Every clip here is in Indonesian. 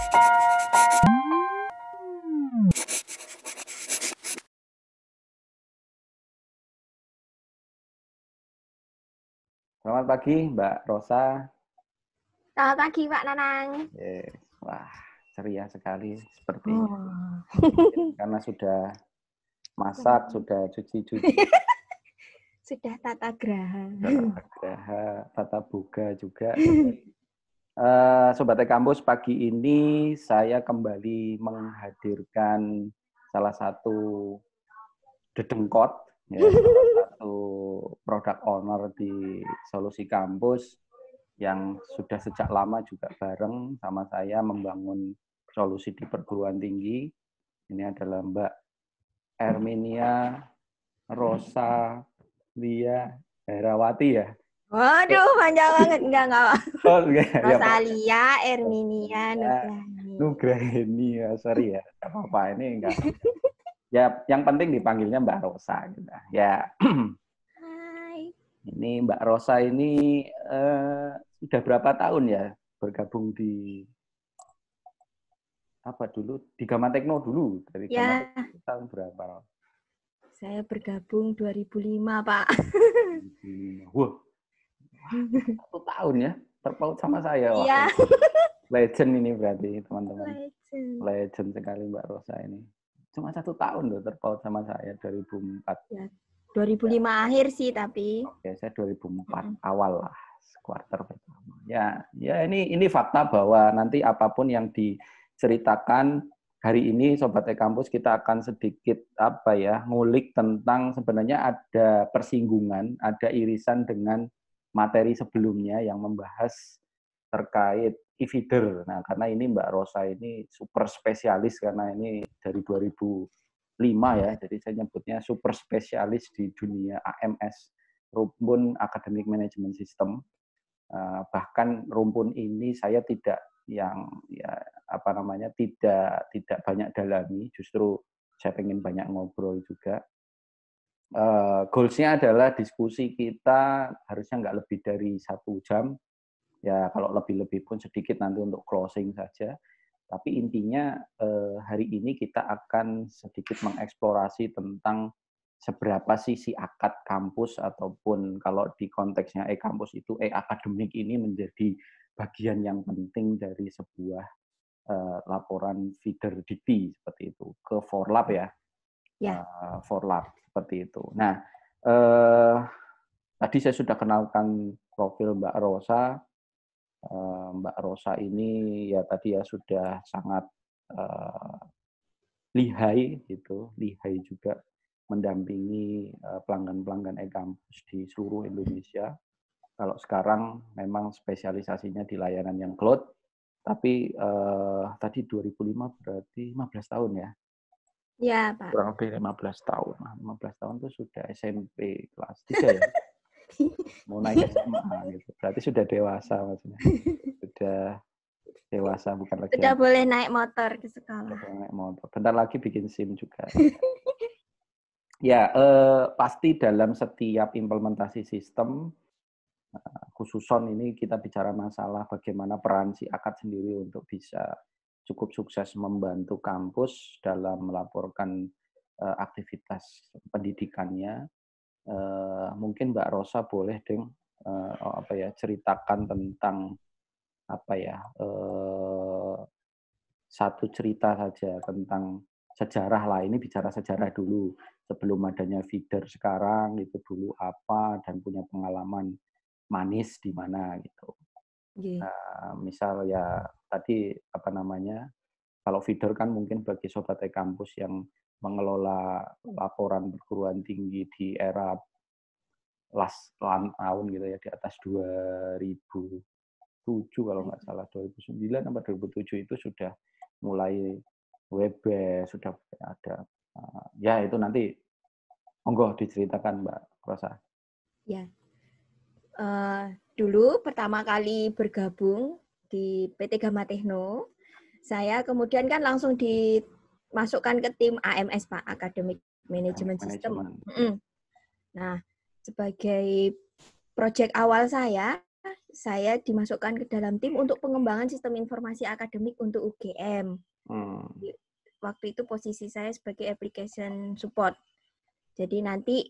Selamat pagi, Mbak Rosa. Selamat pagi, Pak Nanang. Wah, ceria sekali sepertinya. Oh. Karena sudah masak, sudah cuci-cuci, Sudah tata graha. graha, tata boga juga. Sobat Kampus, pagi ini saya kembali menghadirkan salah satu dedengkot, ya, salah satu produk owner di Solusi Kampus yang sudah sejak lama juga bareng sama saya membangun solusi di perguruan tinggi. Ini adalah Mbak Erminia Rosa Lia Herawati ya. Waduh, panjang banget. Enggak. Oh, enggak. Ya, Rosalia, Erminia, Nugrahani. Nugraheni ya, sorry ya. Enggak apa-apa, ini enggak. Ya, yang penting dipanggilnya Mbak Rosa gitu. Ya. Hai. Ini Mbak Rosa ini sudah berapa tahun ya bergabung di apa dulu di Gama Tekno dulu dari Gama Ya, Tekno tahun berapa? saya bergabung 2005, Pak. Wah, 1 tahun ya terpaut sama saya. Wah, Iya. legend ini berarti teman-teman. Legend. Legend sekali Mbak Rosa ini. Cuma 1 tahun loh terpaut sama saya 2004. Ya, 2005 akhir sih tapi. Oke, saya 2004 awal lah, kuarter pertama. Ya, ini fakta bahwa nanti apapun yang diceritakan hari ini Sobat E-Kampus kita akan sedikit ngulik tentang sebenarnya ada persinggungan, ada irisan dengan materi sebelumnya yang membahas terkait e-feeder. Nah, karena ini Mbak Rosa ini super spesialis karena ini dari 2005 ya, jadi saya nyebutnya super spesialis di dunia AMS, rumpun Academic Management System. Bahkan rumpun ini saya tidak tidak banyak dalami, justru saya pengen banyak ngobrol juga. Goals-nya adalah diskusi kita harusnya nggak lebih dari 1 jam. Ya kalau lebih-lebih pun sedikit nanti untuk closing saja. Tapi intinya hari ini kita akan sedikit mengeksplorasi tentang seberapa sih si akad kampus ataupun kalau di konteksnya e-kampus itu e-akademik ini menjadi bagian yang penting dari sebuah laporan feeder Dikti seperti itu ke Forlab ya. Ya. Forlab seperti itu. Nah, tadi saya sudah kenalkan profil Mbak Rosa. Mbak Rosa ini ya tadi ya sudah sangat lihai juga mendampingi pelanggan-pelanggan e-kampus di seluruh Indonesia. Kalau sekarang memang spesialisasinya di layanan yang cloud, tapi tadi 2005 berarti 15 tahun ya. Ya, Pak. Kurang lebih 15 tahun. 15 tahun itu sudah SMP kelas 3 ya. Mau naik SMA gitu. Berarti sudah dewasa maksudnya. Sudah dewasa bukan lagi Sudah boleh naik motor ke sekolah. naik motor. Bentar lagi bikin SIM juga. Ya, pasti dalam setiap implementasi sistem, khususon ini kita bicara masalah bagaimana peran si akad sendiri untuk bisa cukup sukses membantu kampus dalam melaporkan aktivitas pendidikannya. Mungkin Mbak Rosa boleh ceritakan tentang satu cerita saja tentang sejarah lah. Ini bicara sejarah dulu. Sebelum adanya feeder sekarang, itu dulu apa, dan punya pengalaman manis di mana gitu. Misal ya tadi kalau feeder kan mungkin bagi Sobat E-Kampus yang mengelola laporan perguruan tinggi di era last tahun gitu ya, di atas 2007 kalau nggak salah, 2009 atau 2007 itu sudah mulai Webex, sudah ada. Ya itu nanti monggo diceritakan Mbak Rosa. Ya. Dulu pertama kali bergabung di PT Gama Tekno, saya kemudian kan langsung dimasukkan ke tim AMS, Pak, Academic Management System. Nah, sebagai proyek awal saya saya dimasukkan ke dalam tim untuk pengembangan sistem informasi akademik untuk UGM. Waktu itu posisi saya sebagai application support. Jadi nanti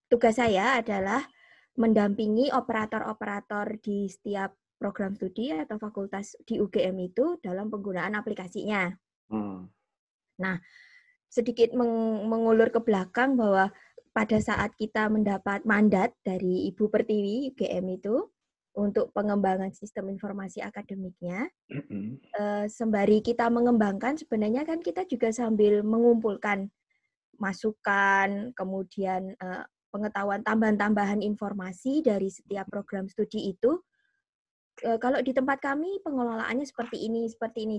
tugas saya adalah mendampingi operator-operator di setiap program studi atau fakultas di UGM itu dalam penggunaan aplikasinya. Nah, sedikit mengulur ke belakang bahwa pada saat kita mendapat mandat dari Ibu Pertiwi UGM itu untuk pengembangan sistem informasi akademiknya, sembari kita mengembangkan, sebenarnya kan kita juga sambil mengumpulkan masukan, kemudian pengetahuan tambahan-tambahan informasi dari setiap program studi itu. Kalau di tempat kami pengelolaannya seperti ini.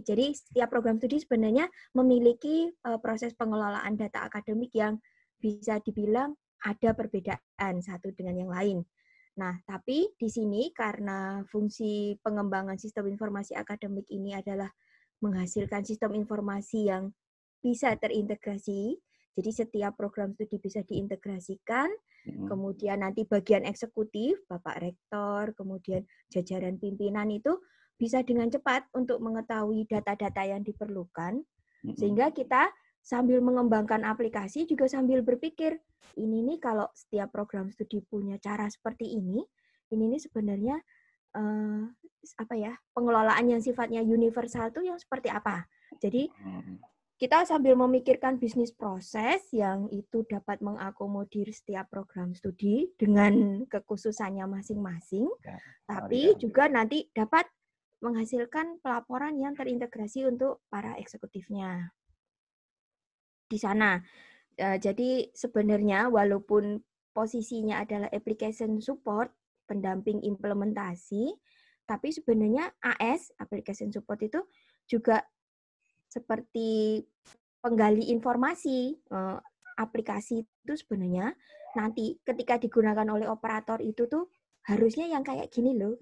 Jadi setiap program studi sebenarnya memiliki proses pengelolaan data akademik yang bisa dibilang ada perbedaan satu dengan yang lain. Nah, tapi di sini karena fungsi pengembangan sistem informasi akademik ini adalah menghasilkan sistem informasi yang bisa terintegrasi, jadi setiap program studi bisa diintegrasikan, kemudian nanti bagian eksekutif, Bapak Rektor, kemudian jajaran pimpinan itu bisa dengan cepat untuk mengetahui data-data yang diperlukan, sehingga kita sambil mengembangkan aplikasi juga sambil berpikir, ini nih kalau setiap program studi punya cara seperti ini nih sebenarnya pengelolaan yang sifatnya universal itu yang seperti apa. Jadi kita sambil memikirkan bisnis proses yang itu dapat mengakomodir setiap program studi dengan kekhususannya masing-masing, tapi juga nanti dapat menghasilkan pelaporan yang terintegrasi untuk para eksekutifnya di sana. Jadi sebenarnya walaupun posisinya adalah application support, pendamping implementasi, tapi sebenarnya AS, application support itu juga seperti penggali informasi. Aplikasi itu sebenarnya nanti ketika digunakan oleh operator itu tuh harusnya yang kayak gini loh.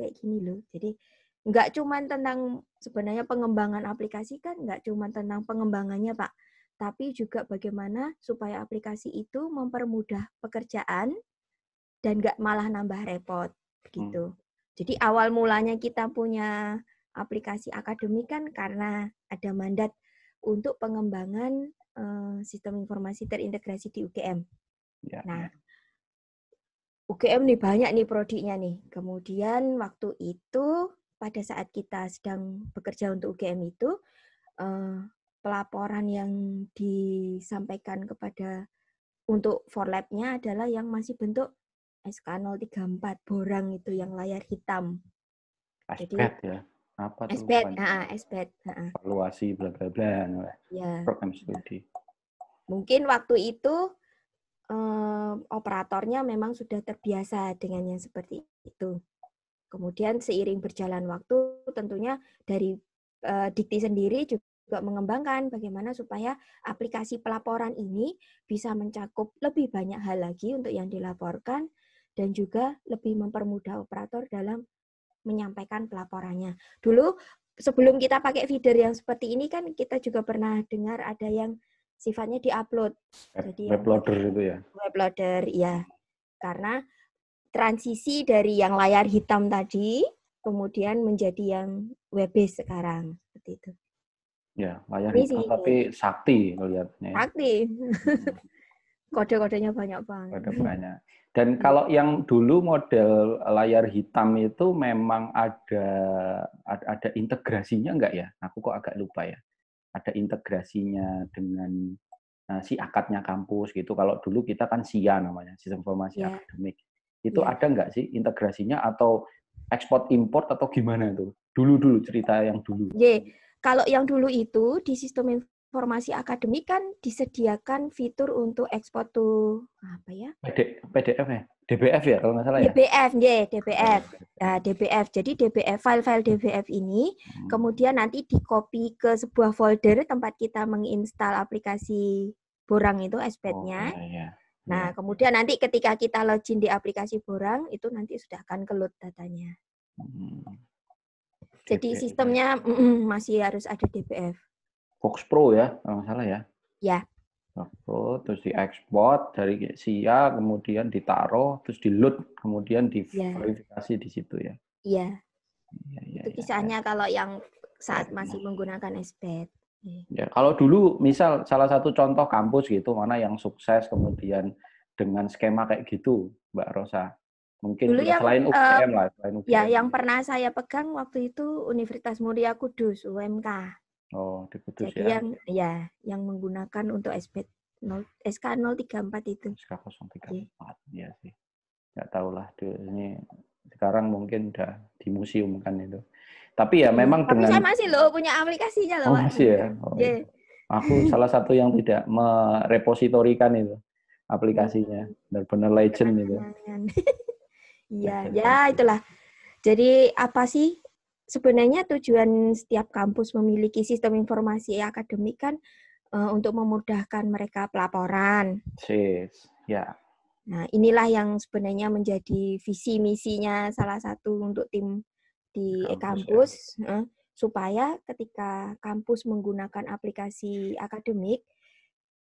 Jadi nggak cuma tentang sebenarnya pengembangan aplikasi kan nggak cuma tentang pengembangannya, Pak, tapi juga bagaimana supaya aplikasi itu mempermudah pekerjaan dan nggak malah nambah repot gitu. Jadi awal mulanya kita punya aplikasi akademik kan karena ada mandat untuk pengembangan sistem informasi terintegrasi di UGM. Nah, UGM nih banyak nih prodinya nih. Kemudian waktu itu pada saat kita sedang bekerja untuk UGM itu, pelaporan yang disampaikan kepada untuk for lab-nya adalah yang masih bentuk SK034 borang itu yang layar hitam. SBET ya? Apa tuh? SBET. Evaluasi bla bla bla. Ya. Program studi. Mungkin waktu itu operatornya memang sudah terbiasa dengan yang seperti itu. Kemudian seiring berjalan waktu tentunya dari Dikti sendiri juga mengembangkan bagaimana supaya aplikasi pelaporan ini bisa mencakup lebih banyak hal lagi untuk yang dilaporkan dan juga lebih mempermudah operator dalam menyampaikan pelaporannya. Dulu sebelum kita pakai feeder yang seperti ini kan kita juga pernah dengar ada yang sifatnya di-upload. Jadi web loader itu ya? Web loader, ya. Karena transisi dari yang layar hitam tadi kemudian menjadi yang web-based sekarang. Seperti itu. Ya, layar hitam tapi sakti melihatnya. Sakti. Kode-kodenya banyak banget. Kode banyak. Dan kalau yang dulu model layar hitam itu memang ada integrasinya enggak ya? Aku kok agak lupa ya. Ada integrasinya dengan si akadnya kampus gitu. Kalau dulu kita kan SIA namanya, Sistem Informasi Akademik. Itu ada enggak sih integrasinya atau ekspor import atau gimana itu? Dulu cerita yang dulu. Kalau yang dulu itu di sistem informasi akademik kan disediakan fitur untuk ekspor tuh apa ya? PDF ya? DBF ya kalau nggak salah ya? DBF. Nah, DBF. Jadi DBF, file-file DBF ini kemudian nanti di-copy ke sebuah folder tempat kita menginstal aplikasi Borang itu, SBET-nya. Nah, kemudian nanti ketika kita login di aplikasi Borang, itu nanti sudah akan ke-load datanya. Jadi sistemnya masih harus ada DBF. Fox Pro ya, kalau nggak salah ya? Ya. Upload, terus diekspor dari SIA, kemudian ditaruh, terus di-load, kemudian Ya, diverifikasi di situ ya. iya. Ya, ya, Itu ya, ya. kisahnya kalau yang saat Ya. masih menggunakan SPED. Ya, kalau dulu misal salah satu contoh kampus gitu, mana yang sukses kemudian dengan skema kayak gitu, Mbak Rosa. Mungkin Dulu ya yang selain UGM lah, selain ya UGM. yang pernah saya pegang waktu itu Universitas Muria Kudus UMK. Oh, di Kudus Jadi ya. yang menggunakan untuk SPED SK 034 itu. SK034, ya sih. Nggak tahu lah, ini sekarang mungkin udah dimuseumkan itu. Tapi ya Iya, memang tapi saya dengan, masih loh punya aplikasinya loh oh Pak masih ya, beneran. oh, Yeah. itu. Aku salah satu yang tidak merepositorikan itu aplikasinya, benar-benar legend itu. Kenangan-kenangan. Iya, Legend, ya legend. itulah. Jadi apa sih sebenarnya tujuan setiap kampus memiliki sistem informasi akademik kan untuk memudahkan mereka pelaporan. Sis, ya. Nah, inilah yang sebenarnya menjadi visi misinya salah satu untuk tim di Kampus ya. kampus supaya ketika kampus menggunakan aplikasi akademik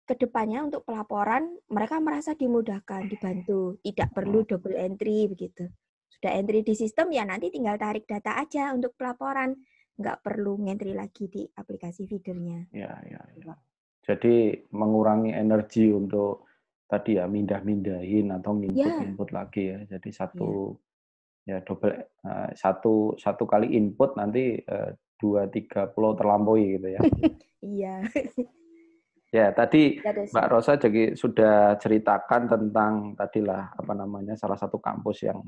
kedepannya untuk pelaporan mereka merasa dimudahkan, dibantu, tidak perlu double entry begitu. Sudah entry di sistem ya nanti tinggal tarik data aja untuk pelaporan, nggak perlu ngentry lagi di aplikasi feedernya. Ya, ya, ya. Jadi mengurangi energi untuk tadi ya mindah-mindahin atau Ya, input lagi ya. Jadi ya. satu kali input nanti 2-3 pulau terlampaui gitu ya. Iya. Ya, tadi Ya, Desi. Mbak Rosa jadi sudah ceritakan tentang tadilah apa namanya salah satu kampus yang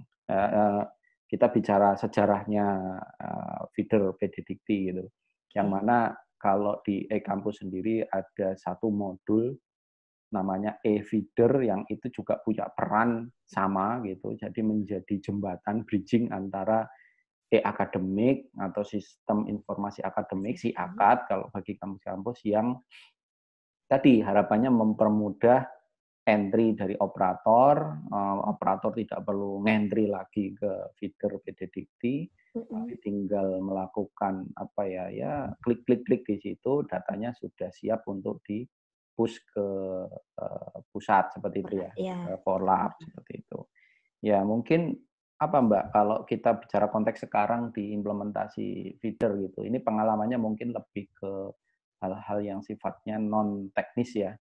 kita bicara sejarahnya feeder PD Dikti gitu. Yang Oke. mana kalau di e-kampus sendiri ada satu modul namanya e-feeder yang itu juga punya peran sama gitu. Jadi menjadi jembatan bridging antara e-akademik atau sistem informasi akademik si AKAD kalau bagi kampus-kampus yang tadi harapannya mempermudah entry dari operator, operator tidak perlu ngentry lagi ke feeder PD Dikti, tapi tinggal melakukan apa ya, ya klik-klik-klik di situ, datanya sudah siap untuk di push ke pusat seperti itu ya, Ya. ke Forlab seperti itu. Ya mungkin apa Mbak, kalau kita bicara konteks sekarang di implementasi feeder gitu, ini pengalamannya mungkin lebih ke hal-hal yang sifatnya non teknis ya,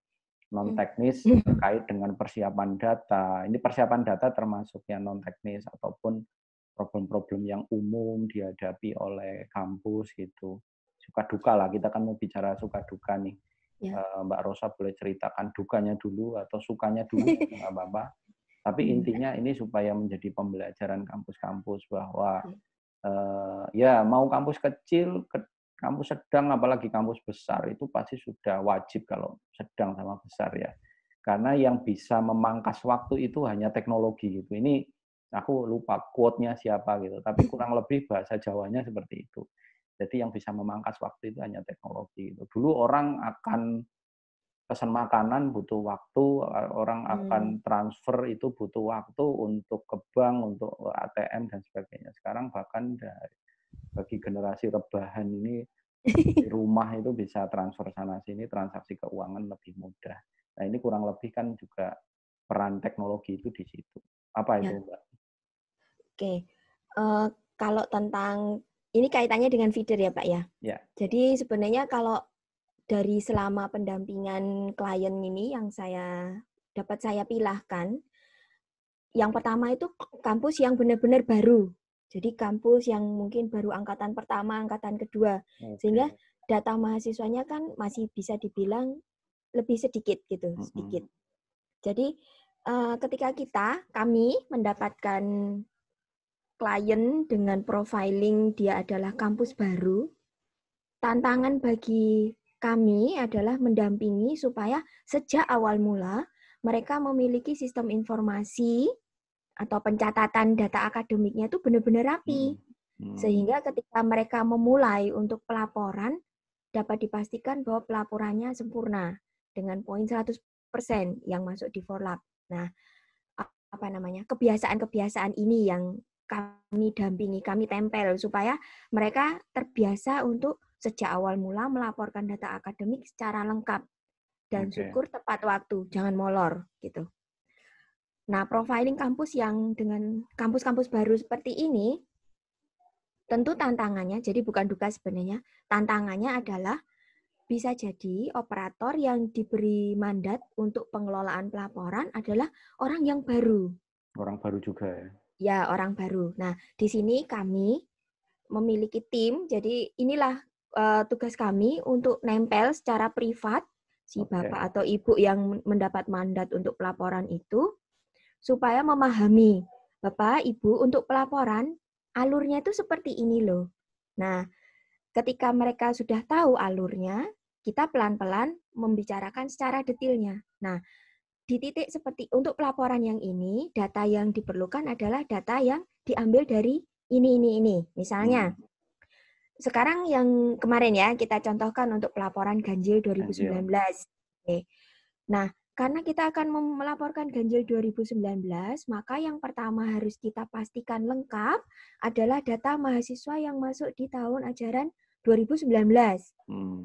non teknis terkait dengan persiapan data. Ini persiapan data termasuk yang non teknis ataupun problem-problem yang umum dihadapi oleh kampus gitu. Suka duka lah, kita kan mau bicara suka duka nih. Ya. Mbak Rosa boleh ceritakan dukanya dulu atau sukanya dulu, nggak apa-apa. Tapi intinya ini supaya menjadi pembelajaran kampus-kampus bahwa ya mau kampus kecil, kampus sedang, apalagi kampus besar itu pasti sudah wajib kalau sedang sama besar ya. Karena yang bisa memangkas waktu itu hanya teknologi gitu. Ini aku lupa quote-nya siapa gitu, tapi kurang lebih bahasa Jawanya seperti itu. Jadi yang bisa memangkas waktu itu hanya teknologi. Gitu. Dulu orang akan pesan makanan butuh waktu, orang akan transfer itu butuh waktu untuk ke bank, untuk ATM dan sebagainya. Sekarang bahkan bagi generasi rebahan ini di rumah itu bisa transfer sana sini, transaksi keuangan lebih mudah. Nah ini kurang lebih kan juga peran teknologi itu di situ. Apa itu, Ya. Mbak? Oke. Kalau tentang ini kaitannya dengan feeder ya, Pak ya. Ya. Jadi sebenarnya kalau dari selama pendampingan klien ini yang dapat saya pilahkan, yang pertama itu kampus yang benar-benar baru. Jadi kampus yang mungkin baru angkatan pertama, angkatan kedua. Sehingga Oke. data mahasiswanya kan masih bisa dibilang lebih sedikit gitu, sedikit. Jadi ketika kami mendapatkan klien dengan profiling dia adalah kampus baru, tantangan bagi kami adalah mendampingi supaya sejak awal mula mereka memiliki sistem informasi atau pencatatan data akademiknya itu benar-benar rapi. Sehingga ketika mereka memulai untuk pelaporan, dapat dipastikan bahwa pelaporannya sempurna dengan poin 100% yang masuk di Forlab. Nah, apa namanya? Kebiasaan-kebiasaan ini yang kami dampingi, kami tempel supaya mereka terbiasa untuk sejak awal mula melaporkan data akademik secara lengkap. dan syukur tepat waktu, jangan molor gitu. Nah, profiling kampus yang dengan kampus-kampus baru seperti ini, tentu tantangannya, jadi bukan duka sebenarnya, tantangannya adalah bisa jadi operator yang diberi mandat untuk pengelolaan pelaporan adalah orang yang baru. Orang baru juga ya? Ya, orang baru. Nah, di sini kami memiliki tim, jadi inilah tugas kami untuk nempel secara privat si bapak atau ibu yang mendapat mandat untuk pelaporan itu, supaya memahami, Bapak, Ibu, untuk pelaporan, alurnya itu seperti ini loh. Nah, ketika mereka sudah tahu alurnya, kita pelan-pelan membicarakan secara detailnya. Nah, di titik seperti untuk pelaporan yang ini, data yang diperlukan adalah data yang diambil dari ini. Misalnya, sekarang yang kemarin ya, kita contohkan untuk pelaporan ganjil 2019. Oke. Nah, karena kita akan melaporkan ganjil 2019, maka yang pertama harus kita pastikan lengkap adalah data mahasiswa yang masuk di tahun ajaran 2019.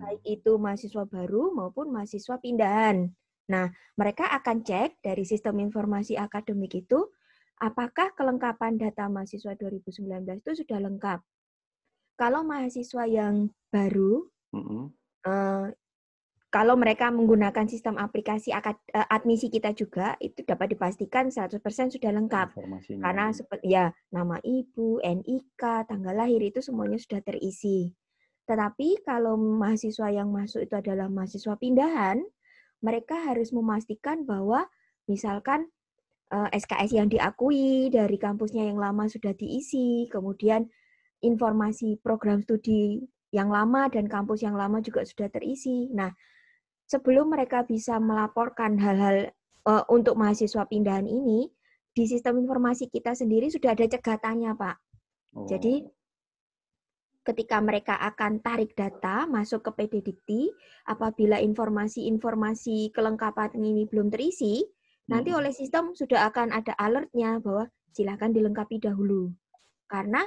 Baik itu mahasiswa baru maupun mahasiswa pindahan. Nah, mereka akan cek dari sistem informasi akademik itu, apakah kelengkapan data mahasiswa 2019 itu sudah lengkap. Kalau mahasiswa yang baru, kalau mereka menggunakan sistem aplikasi admisi kita juga, itu dapat dipastikan 100% sudah lengkap. Karena ya nama ibu, NIK, tanggal lahir itu semuanya sudah terisi. Tetapi kalau mahasiswa yang masuk itu adalah mahasiswa pindahan, mereka harus memastikan bahwa misalkan SKS yang diakui dari kampusnya yang lama sudah diisi, kemudian informasi program studi yang lama dan kampus yang lama juga sudah terisi. Nah, sebelum mereka bisa melaporkan hal-hal untuk mahasiswa pindahan ini, di sistem informasi kita sendiri sudah ada cegatannya, Pak. Jadi, ketika mereka akan tarik data masuk ke PD Dikti, apabila informasi-informasi kelengkapan ini belum terisi, nanti oleh sistem sudah akan ada alertnya bahwa silakan dilengkapi dahulu. Karena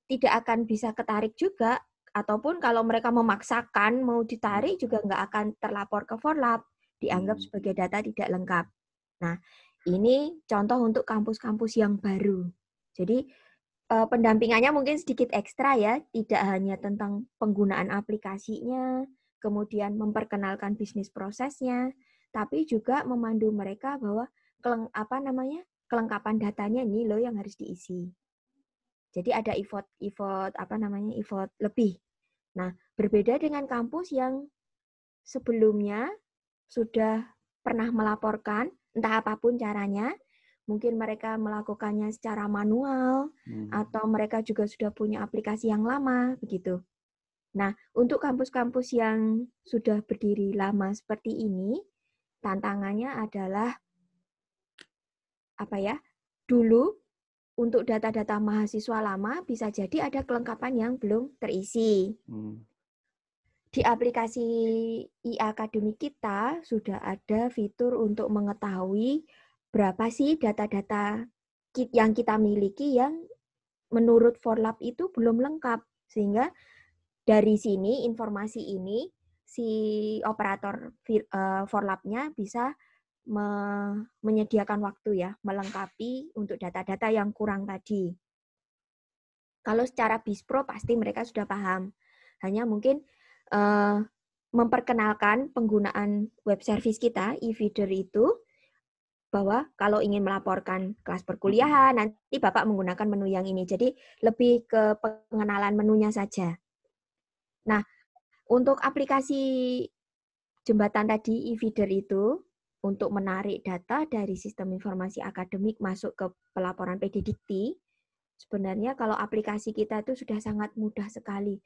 tidak akan bisa ketarik juga, ataupun kalau mereka memaksakan mau ditarik juga nggak akan terlapor ke Forlap, dianggap sebagai data tidak lengkap. Nah, ini contoh untuk kampus-kampus yang baru. Jadi, pendampingannya mungkin sedikit ekstra ya, tidak hanya tentang penggunaan aplikasinya, kemudian memperkenalkan bisnis prosesnya, tapi juga memandu mereka bahwa kelengkapan datanya ini loh yang harus diisi. Jadi ada effort lebih. Nah, berbeda dengan kampus yang sebelumnya sudah pernah melaporkan, entah apapun caranya, mungkin mereka melakukannya secara manual, atau mereka juga sudah punya aplikasi yang lama, begitu. Nah, untuk kampus-kampus yang sudah berdiri lama seperti ini, tantangannya adalah dulu untuk data-data mahasiswa lama bisa jadi ada kelengkapan yang belum terisi. Di aplikasi e-akademik kita sudah ada fitur untuk mengetahui berapa sih data-data yang kita miliki yang menurut Forlap itu belum lengkap. Sehingga dari sini, informasi ini, si operator Forlapnya bisa menyediakan waktu ya, melengkapi untuk data-data yang kurang tadi. Kalau secara BISPRO pasti mereka sudah paham. Hanya mungkin memperkenalkan penggunaan web service kita, e-feeder itu, bahwa kalau ingin melaporkan kelas perkuliahan, nanti Bapak menggunakan menu yang ini. Jadi lebih ke pengenalan menunya saja. Nah, untuk aplikasi jembatan tadi, e-feeder itu, untuk menarik data dari sistem informasi akademik masuk ke pelaporan PD Dikti, sebenarnya kalau aplikasi kita itu sudah sangat mudah sekali.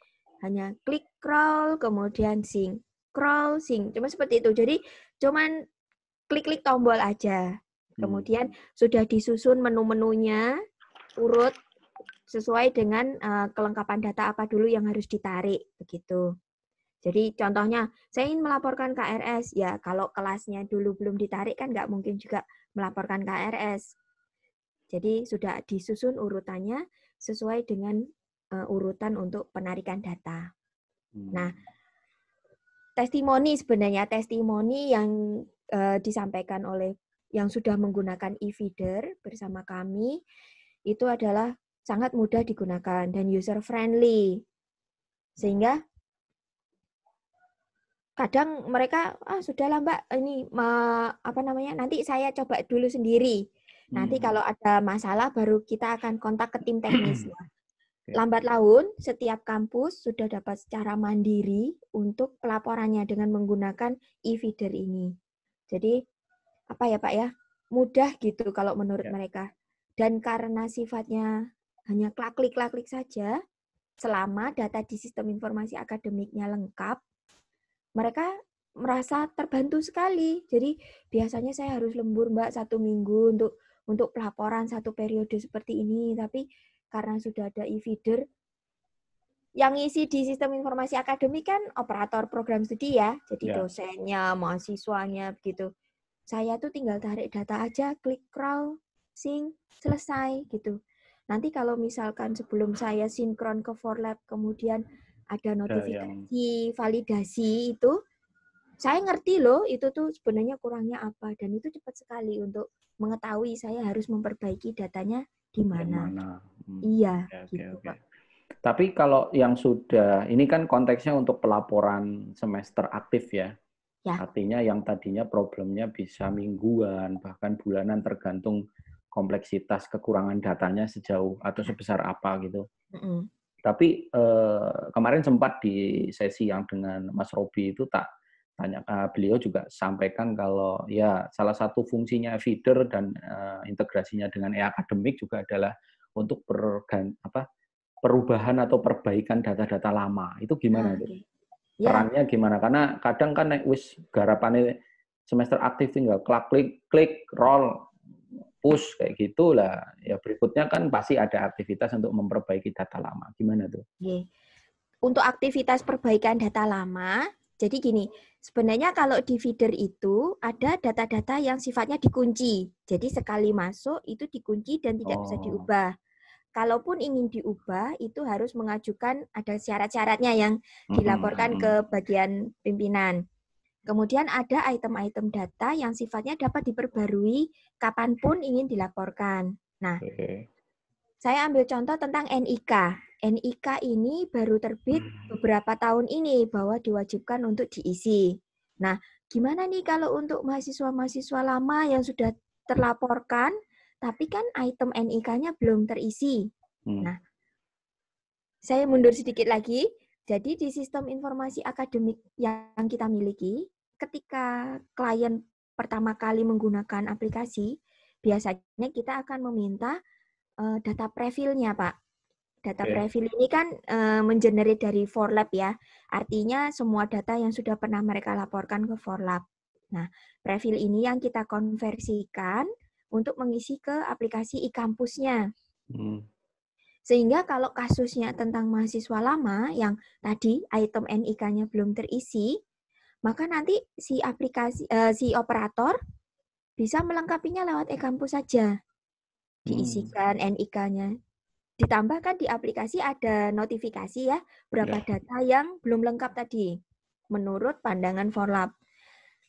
Hanya klik scroll, kemudian sync. Scroll, sync. Cuma seperti itu. Jadi, cuman klik-klik tombol aja. Kemudian sudah disusun menu-menunya, urut sesuai dengan kelengkapan data apa dulu yang harus ditarik. Begitu. Jadi contohnya, saya ingin melaporkan KRS. Ya, kalau kelasnya dulu belum ditarik, kan nggak mungkin juga melaporkan KRS. Jadi sudah disusun urutannya sesuai dengan urutan untuk penarikan data. Nah, testimoni yang disampaikan oleh yang sudah menggunakan e-feeder bersama kami itu adalah sangat mudah digunakan dan user friendly. Sehingga kadang mereka sudahlah Mbak, ini nanti saya coba dulu sendiri. Nanti kalau ada masalah baru kita akan kontak ke tim teknisnya. Lambat laun, setiap kampus sudah dapat secara mandiri untuk pelaporannya dengan menggunakan e-feeder ini. Jadi, apa ya Pak ya, mudah gitu kalau menurut mereka. Dan karena sifatnya hanya klik saja, selama data di sistem informasi akademiknya lengkap, mereka merasa terbantu sekali. Jadi, biasanya saya harus lembur Mbak 1 minggu untuk pelaporan 1 periode seperti ini, tapi karena sudah ada e-feeder, yang ngisi di sistem informasi akademik kan operator program studi ya, jadi dosennya, mahasiswanya begitu. Saya tuh tinggal tarik data aja, klik crawl, sync, selesai gitu. Nanti kalau misalkan sebelum saya sinkron ke Forlab, kemudian ada notifikasi validasi itu, saya ngerti loh itu tuh sebenarnya kurangnya apa, dan itu cepat sekali untuk mengetahui saya harus memperbaiki datanya di mana. Iya, gitu Pak. Tapi kalau yang sudah, ini kan konteksnya untuk pelaporan semester aktif ya. Artinya yang tadinya problemnya bisa mingguan, bahkan bulanan tergantung kompleksitas kekurangan datanya sejauh atau sebesar apa gitu. Tapi kemarin sempat di sesi yang dengan Mas Robi itu tanya, beliau juga sampaikan kalau ya salah satu fungsinya feeder dan integrasinya dengan e-akademik juga adalah untuk perubahan atau perbaikan data-data lama. Itu gimana itu? Perannya gimana? Karena kadang kan wis garapannya semester aktif tinggal klik, roll, push kayak gitulah. Ya berikutnya kan pasti ada aktivitas untuk memperbaiki data lama. Gimana tuh? Untuk aktivitas perbaikan data lama, jadi gini, sebenarnya kalau di feeder itu ada data-data yang sifatnya dikunci. Jadi sekali masuk itu dikunci dan tidak bisa diubah. Kalaupun ingin diubah, itu harus mengajukan ada syarat-syaratnya yang dilaporkan ke bagian pimpinan. Kemudian ada item-item data yang sifatnya dapat diperbarui kapanpun ingin dilaporkan. Nah, saya ambil contoh tentang NIK. NIK ini baru terbit beberapa tahun ini bahwa diwajibkan untuk diisi. Nah, gimana nih kalau untuk mahasiswa-mahasiswa lama yang sudah terlaporkan, tapi kan item NIK-nya belum terisi. Nah, saya mundur sedikit lagi. Jadi di sistem informasi akademik yang kita miliki, ketika klien pertama kali menggunakan aplikasi, biasanya kita akan meminta data profilnya, Pak. Data profil ini kan mengenerate dari Forlab ya. Artinya semua data yang sudah pernah mereka laporkan ke Forlab. Nah, profil ini yang kita konversikan untuk mengisi ke aplikasi e-kampusnya. Sehingga kalau kasusnya tentang mahasiswa lama yang tadi item NIK-nya belum terisi, maka nanti si operator bisa melengkapinya lewat e-kampus saja. Diisikan NIK-nya. Ditambahkan di aplikasi ada notifikasi ya, berapa data yang belum lengkap tadi menurut pandangan Forlab.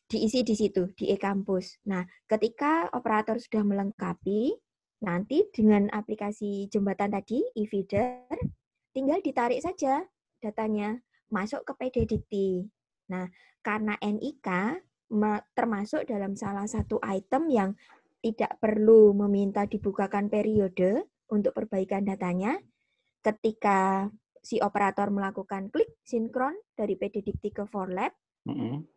Diisi di situ, di e-kampus. Nah, ketika operator sudah melengkapi, nanti dengan aplikasi jembatan tadi, e-feeder, tinggal ditarik saja datanya, masuk ke PDDikti. Nah, karena NIK termasuk dalam salah satu item yang tidak perlu meminta dibukakan periode untuk perbaikan datanya, ketika si operator melakukan klik sinkron dari PDDikti ke Forlab,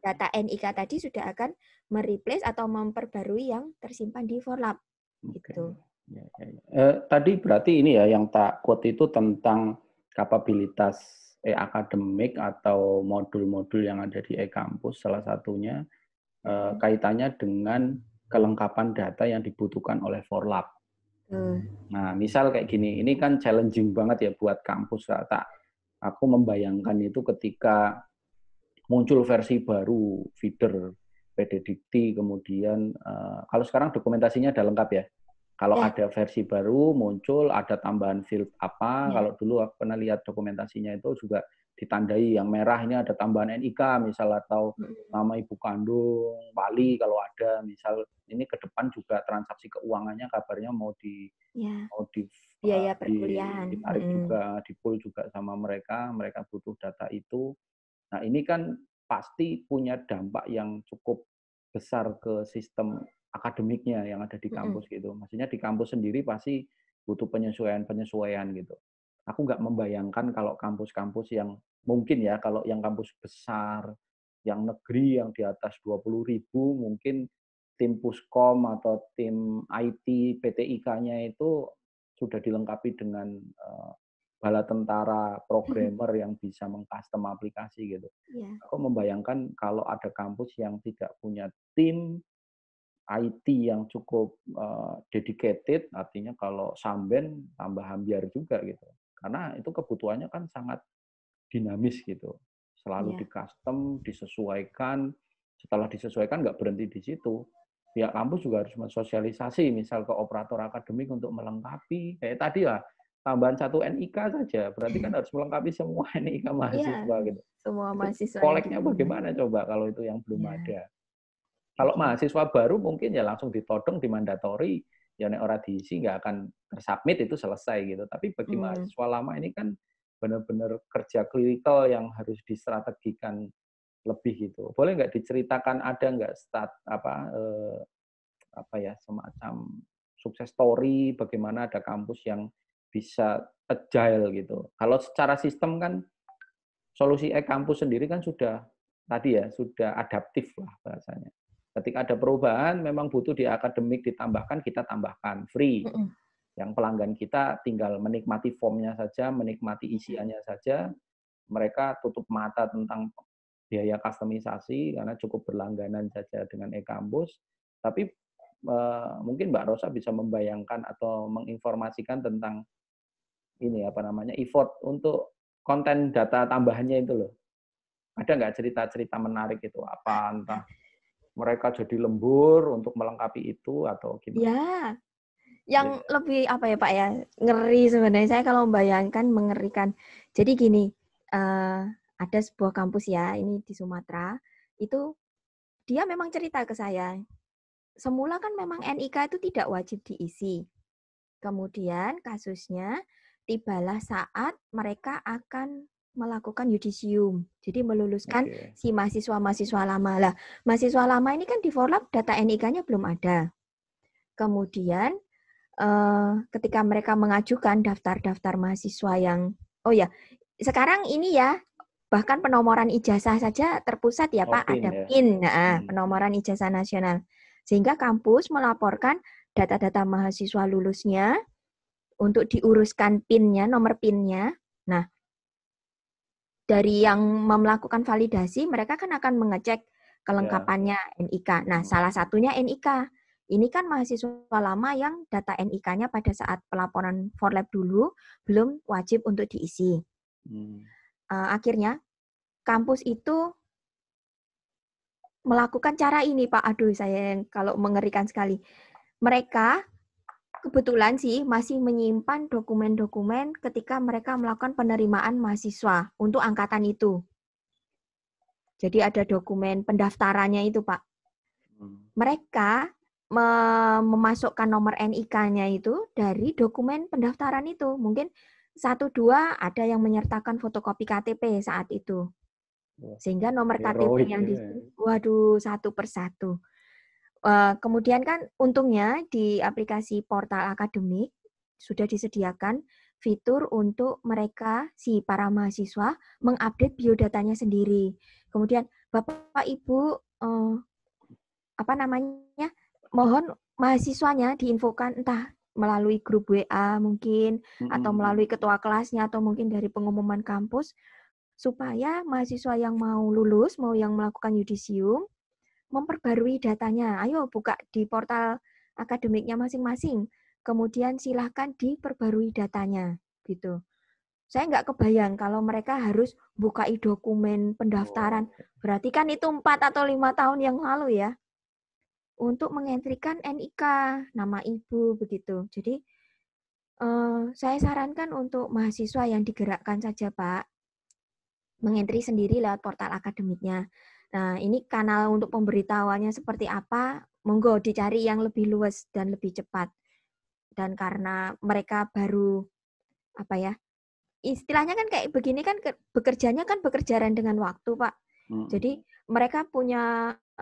data NIK tadi sudah akan mereplace atau memperbarui yang tersimpan di Forlab. Gitu. Tadi berarti ini ya yang tak quote itu tentang kapabilitas e-akademik atau modul-modul yang ada di e-kampus, salah satunya kaitannya dengan kelengkapan data yang dibutuhkan oleh Forlab. Nah, misal kayak gini, ini kan challenging banget ya buat kampus. Aku membayangkan itu ketika muncul versi baru feeder PDDikti, kemudian kalau sekarang dokumentasinya udah lengkap ya. Kalau ada versi baru muncul, ada tambahan field apa. Kalau dulu aku pernah lihat dokumentasinya itu juga ditandai yang merah ini ada tambahan NIK misal atau nama ibu kandung, wali kalau ada misal. Ini ke depan juga transaksi keuangannya kabarnya mau biaya perkuliahan ditarik juga, di-pool juga sama mereka butuh data itu. Nah, ini kan pasti punya dampak yang cukup besar ke sistem akademiknya yang ada di kampus gitu. Maksudnya di kampus sendiri pasti butuh penyesuaian gitu. Aku nggak membayangkan kalau kampus-kampus yang mungkin ya, kalau yang kampus besar, yang negeri yang di atas 20.000 mungkin tim Puskom atau tim IT PTIK-nya itu sudah dilengkapi dengan bala tentara programmer yang bisa mengcustom aplikasi gitu. Aku membayangkan kalau ada kampus yang tidak punya tim IT yang cukup dedicated, artinya kalau samben tambah ambyar juga gitu. Karena itu kebutuhannya kan sangat dinamis gitu. Selalu di-custom, disesuaikan. Setelah disesuaikan nggak berhenti di situ. Pihak kampus juga harus mensosialisasi, misal ke operator akademik untuk melengkapi. Kayak tadi lah, tambahan 1 NIK saja, berarti kan harus melengkapi semua NIK mahasiswa gitu. Semua Itu mahasiswa koleknya bagaimana coba kalau itu yang belum ada. Kalau mahasiswa baru mungkin ya langsung ditodong, dimandatori, ya nek ora diisi nggak akan tersubmit itu selesai gitu. Tapi bagi mahasiswa lama ini kan benar-benar kerja klinikal yang harus distrategikan lebih gitu. Boleh nggak diceritakan ada nggak semacam sukses story bagaimana ada kampus yang bisa agile gitu. Kalau secara sistem kan solusi e-kampus sendiri kan sudah adaptif lah bahasanya. Ketika ada perubahan memang butuh di akademik ditambahkan, kita tambahkan free. Yang pelanggan kita tinggal menikmati formnya saja, menikmati isiannya saja. Mereka tutup mata tentang biaya kustomisasi karena cukup berlangganan saja dengan e-kampus. Tapi mungkin Mbak Rosa bisa membayangkan atau menginformasikan tentang effort untuk konten data tambahannya itu loh. Ada nggak cerita-cerita menarik itu? Apa entah mereka jadi lembur untuk melengkapi itu atau gimana? Ya, yang lebih apa ya Pak ya, ngeri sebenarnya saya kalau membayangkan mengerikan. Jadi gini, ada sebuah kampus ya, ini di Sumatera, itu dia memang cerita ke saya. Semula kan memang NIK itu tidak wajib diisi. Kemudian kasusnya tibalah saat mereka akan melakukan yudisium. Jadi meluluskan si mahasiswa-mahasiswa lama. Lah, mahasiswa lama ini kan di Forlab data NIK-nya belum ada. Kemudian ketika mereka mengajukan daftar-daftar mahasiswa yang, sekarang ini ya, bahkan penomoran ijazah saja terpusat ya Pak, ada PIN, penomoran ijazah nasional. Sehingga kampus melaporkan data-data mahasiswa lulusnya untuk diuruskan PIN-nya, nomor PIN-nya. Nah, dari yang melakukan validasi, mereka kan akan mengecek kelengkapannya NIK. Nah, salah satunya NIK. Ini kan mahasiswa lama yang data NIK-nya pada saat pelaporan Forlab dulu belum wajib untuk diisi. Akhirnya, kampus itu melakukan cara ini, Pak. Aduh, saya kalau mengerikan sekali. Mereka kebetulan sih masih menyimpan dokumen-dokumen ketika mereka melakukan penerimaan mahasiswa untuk angkatan itu. Jadi ada dokumen pendaftarannya itu, Pak. Mereka memasukkan nomor NIK-nya itu dari dokumen pendaftaran itu. Mungkin 1-2 ada yang menyertakan fotokopi KTP saat itu. Sehingga nomor KTP yang satu persatu. Kemudian kan untungnya di aplikasi portal akademik sudah disediakan fitur untuk mereka, para mahasiswa, mengupdate biodatanya sendiri. Kemudian Bapak Ibu, mohon mahasiswanya diinfokan entah melalui grup WA mungkin, atau melalui ketua kelasnya, atau mungkin dari pengumuman kampus, supaya mahasiswa yang mau lulus, mau yang melakukan yudisium, memperbarui datanya. Ayo buka di portal akademiknya masing-masing. Kemudian silahkan diperbarui datanya. Gitu. Saya nggak kebayang kalau mereka harus buka dokumen pendaftaran. Berarti kan itu 4 atau 5 tahun yang lalu ya. untuk mengentrikan NIK, nama ibu begitu. Jadi saya sarankan untuk mahasiswa yang digerakkan saja, Pak, mengentri sendiri lewat portal akademiknya. Nah, ini kanal untuk pemberitahuannya seperti apa, monggo dicari yang lebih luas dan lebih cepat. Dan karena mereka baru, apa ya, istilahnya kan kayak begini kan, bekerjanya kan bekerjaan dengan waktu, Pak. Jadi mereka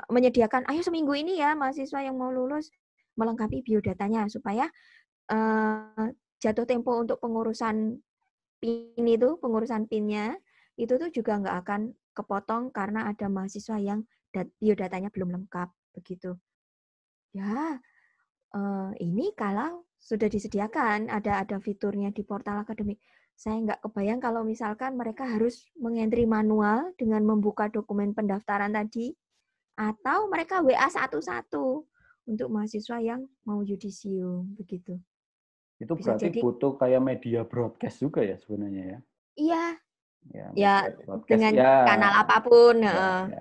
menyediakan, ayo seminggu ini ya mahasiswa yang mau lulus melengkapi biodatanya supaya jatuh tempo untuk pengurusan pengurusan PIN-nya itu tuh juga nggak akan kepotong karena ada mahasiswa yang biodatanya belum lengkap begitu. Ya, ini kalau sudah disediakan ada fiturnya di portal akademik. Saya nggak kebayang kalau misalkan mereka harus mengentri manual dengan membuka dokumen pendaftaran tadi, atau mereka WA satu-satu untuk mahasiswa yang mau yudisium begitu. Itu Bisa berarti jadi butuh kayak media broadcast juga ya sebenarnya ya? iya, Ya, ya media broadcast dengan ya. kanal apapun. Ya.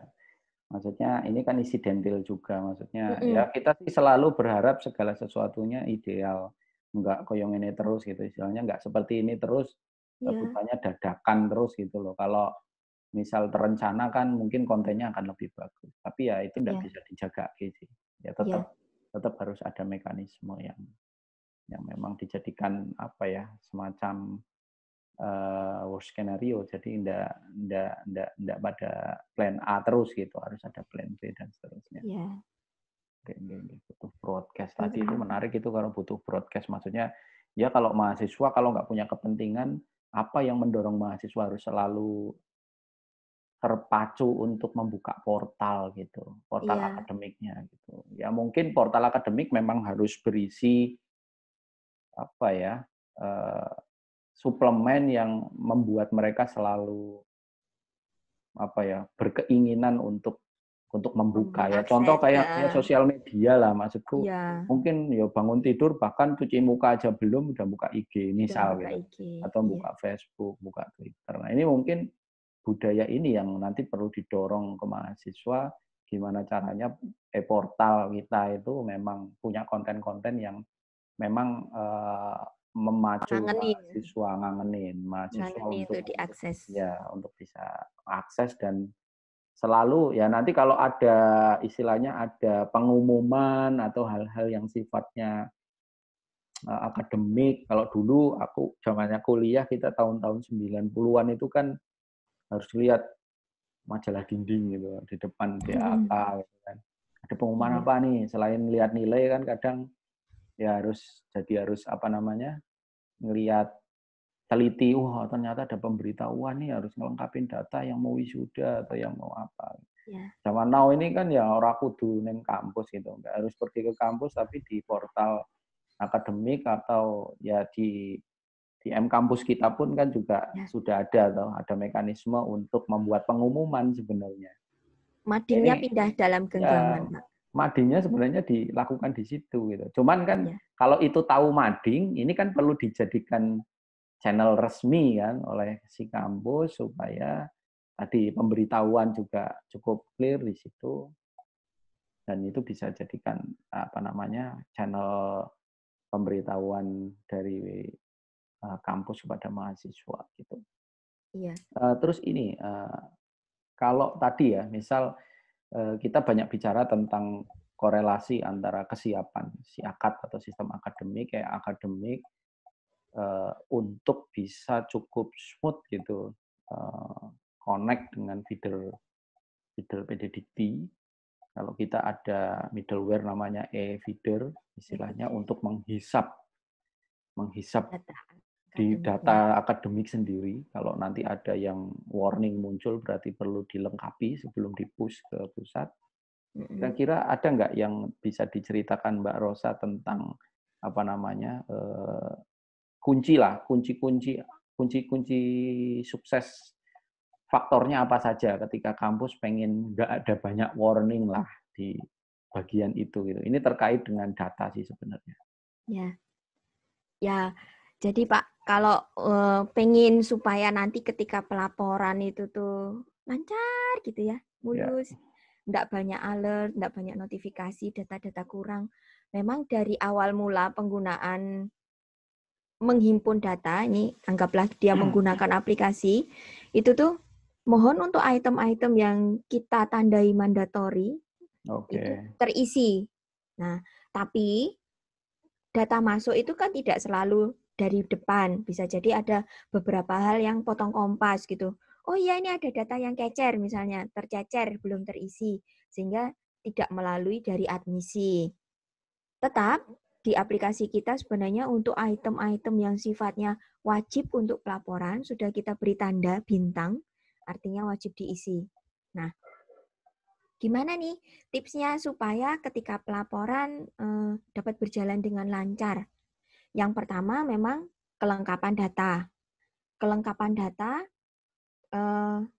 Maksudnya ini kan insidental juga. Maksudnya Mm-mm. ya kita sih selalu berharap segala sesuatunya ideal. Enggak koyong ini terus gitu. Istilahnya enggak seperti ini terus, Ya, bukannya dadakan terus gitu loh. Kalau misal terencana kan mungkin kontennya akan lebih bagus. Tapi ya itu enggak ya, bisa dijaga sih. Ya ya, tetap harus ada mekanisme yang memang dijadikan apa ya, semacam worst scenario, jadi enggak pada plan A terus gitu, harus ada plan B dan seterusnya. ya. Butuh broadcast tadi itu menarik itu kalau butuh broadcast, maksudnya ya kalau mahasiswa kalau nggak punya kepentingan, apa yang mendorong mahasiswa harus selalu terpacu untuk membuka portal gitu, portal Iya, akademiknya gitu. Ya mungkin portal akademik memang harus berisi apa ya, suplemen yang membuat mereka selalu apa ya, berkeinginan untuk membuka ya. Contoh mengakses ya. kayak sosial media lah maksudku. Ya, Mungkin ya bangun tidur bahkan cuci muka aja belum udah buka IG udah misal buka gitu. IG. Atau Iya, buka Facebook, buka Twitter. Nah, ini mungkin budaya ini yang nanti perlu didorong ke mahasiswa, gimana caranya portal kita itu memang punya konten-konten yang memang memacu ngangenin, ngangenin mahasiswa itu diakses. untuk bisa akses. Dan selalu ya nanti kalau ada istilahnya ada pengumuman atau hal-hal yang sifatnya akademik, kalau dulu aku zamannya kuliah kita tahun-tahun 90-an itu kan harus lihat majalah dinding gitu di depan DAK gitu kan. Ada pengumuman Iya, apa nih? Selain lihat nilai kan kadang ya harus apa namanya? Ngelihat teliti, ternyata ada pemberitahuan nih harus ngelengkapin data yang mau wisuda atau yang mau apa. ya, Zaman now ini kan ya ora kudu ning kampus gitu, nggak harus pergi ke kampus tapi di portal akademik atau ya di M-Kampus kita pun kan juga ya. sudah ada mekanisme untuk membuat pengumuman sebenarnya. Madingnya Ini pindah dalam ya genggaman, Pak. madingnya sebenarnya dilakukan di situ gitu. Cuman kan Ya, kalau itu tahu mading, ini kan perlu dijadikan channel resmi kan oleh si kampus supaya tadi pemberitahuan juga cukup clear di situ, dan itu bisa jadikan apa namanya channel pemberitahuan dari kampus kepada mahasiswa gitu. iya, Terus ini kalau tadi ya misal kita banyak bicara tentang korelasi antara kesiapan si akad atau sistem akademik untuk bisa cukup smooth gitu connect dengan feeder PDDikti. Kalau kita ada middleware namanya e-feeder, istilahnya untuk menghisap data di akademiknya. data akademik sendiri. Kalau nanti ada yang warning muncul berarti perlu dilengkapi sebelum di-push ke pusat. Kira-kira ada nggak yang bisa diceritakan Mbak Rosa tentang apa namanya kunci-kunci sukses, faktornya apa saja ketika kampus pengen nggak ada banyak warning lah di bagian itu gitu. Ini terkait dengan data sih sebenarnya. Ya, ya. Jadi Pak, kalau pengen supaya nanti ketika pelaporan itu tuh lancar gitu ya, Ya. mulus. nggak banyak alert, nggak banyak notifikasi, data-data kurang. Memang dari awal mula penggunaan menghimpun data, ini anggaplah dia menggunakan aplikasi, itu tuh mohon untuk item-item yang kita tandai mandatory, itu terisi. Nah, tapi data masuk itu kan tidak selalu dari depan. Bisa jadi ada beberapa hal yang potong kompas gitu. Oh iya, ini ada data yang kecer misalnya, tercecer, belum terisi. Sehingga tidak melalui dari admisi. Tetap di aplikasi kita sebenarnya untuk item-item yang sifatnya wajib untuk pelaporan, sudah kita beri tanda bintang, artinya wajib diisi. Nah, gimana nih tipsnya supaya ketika pelaporan dapat berjalan dengan lancar? Yang pertama memang kelengkapan data. Kelengkapan data,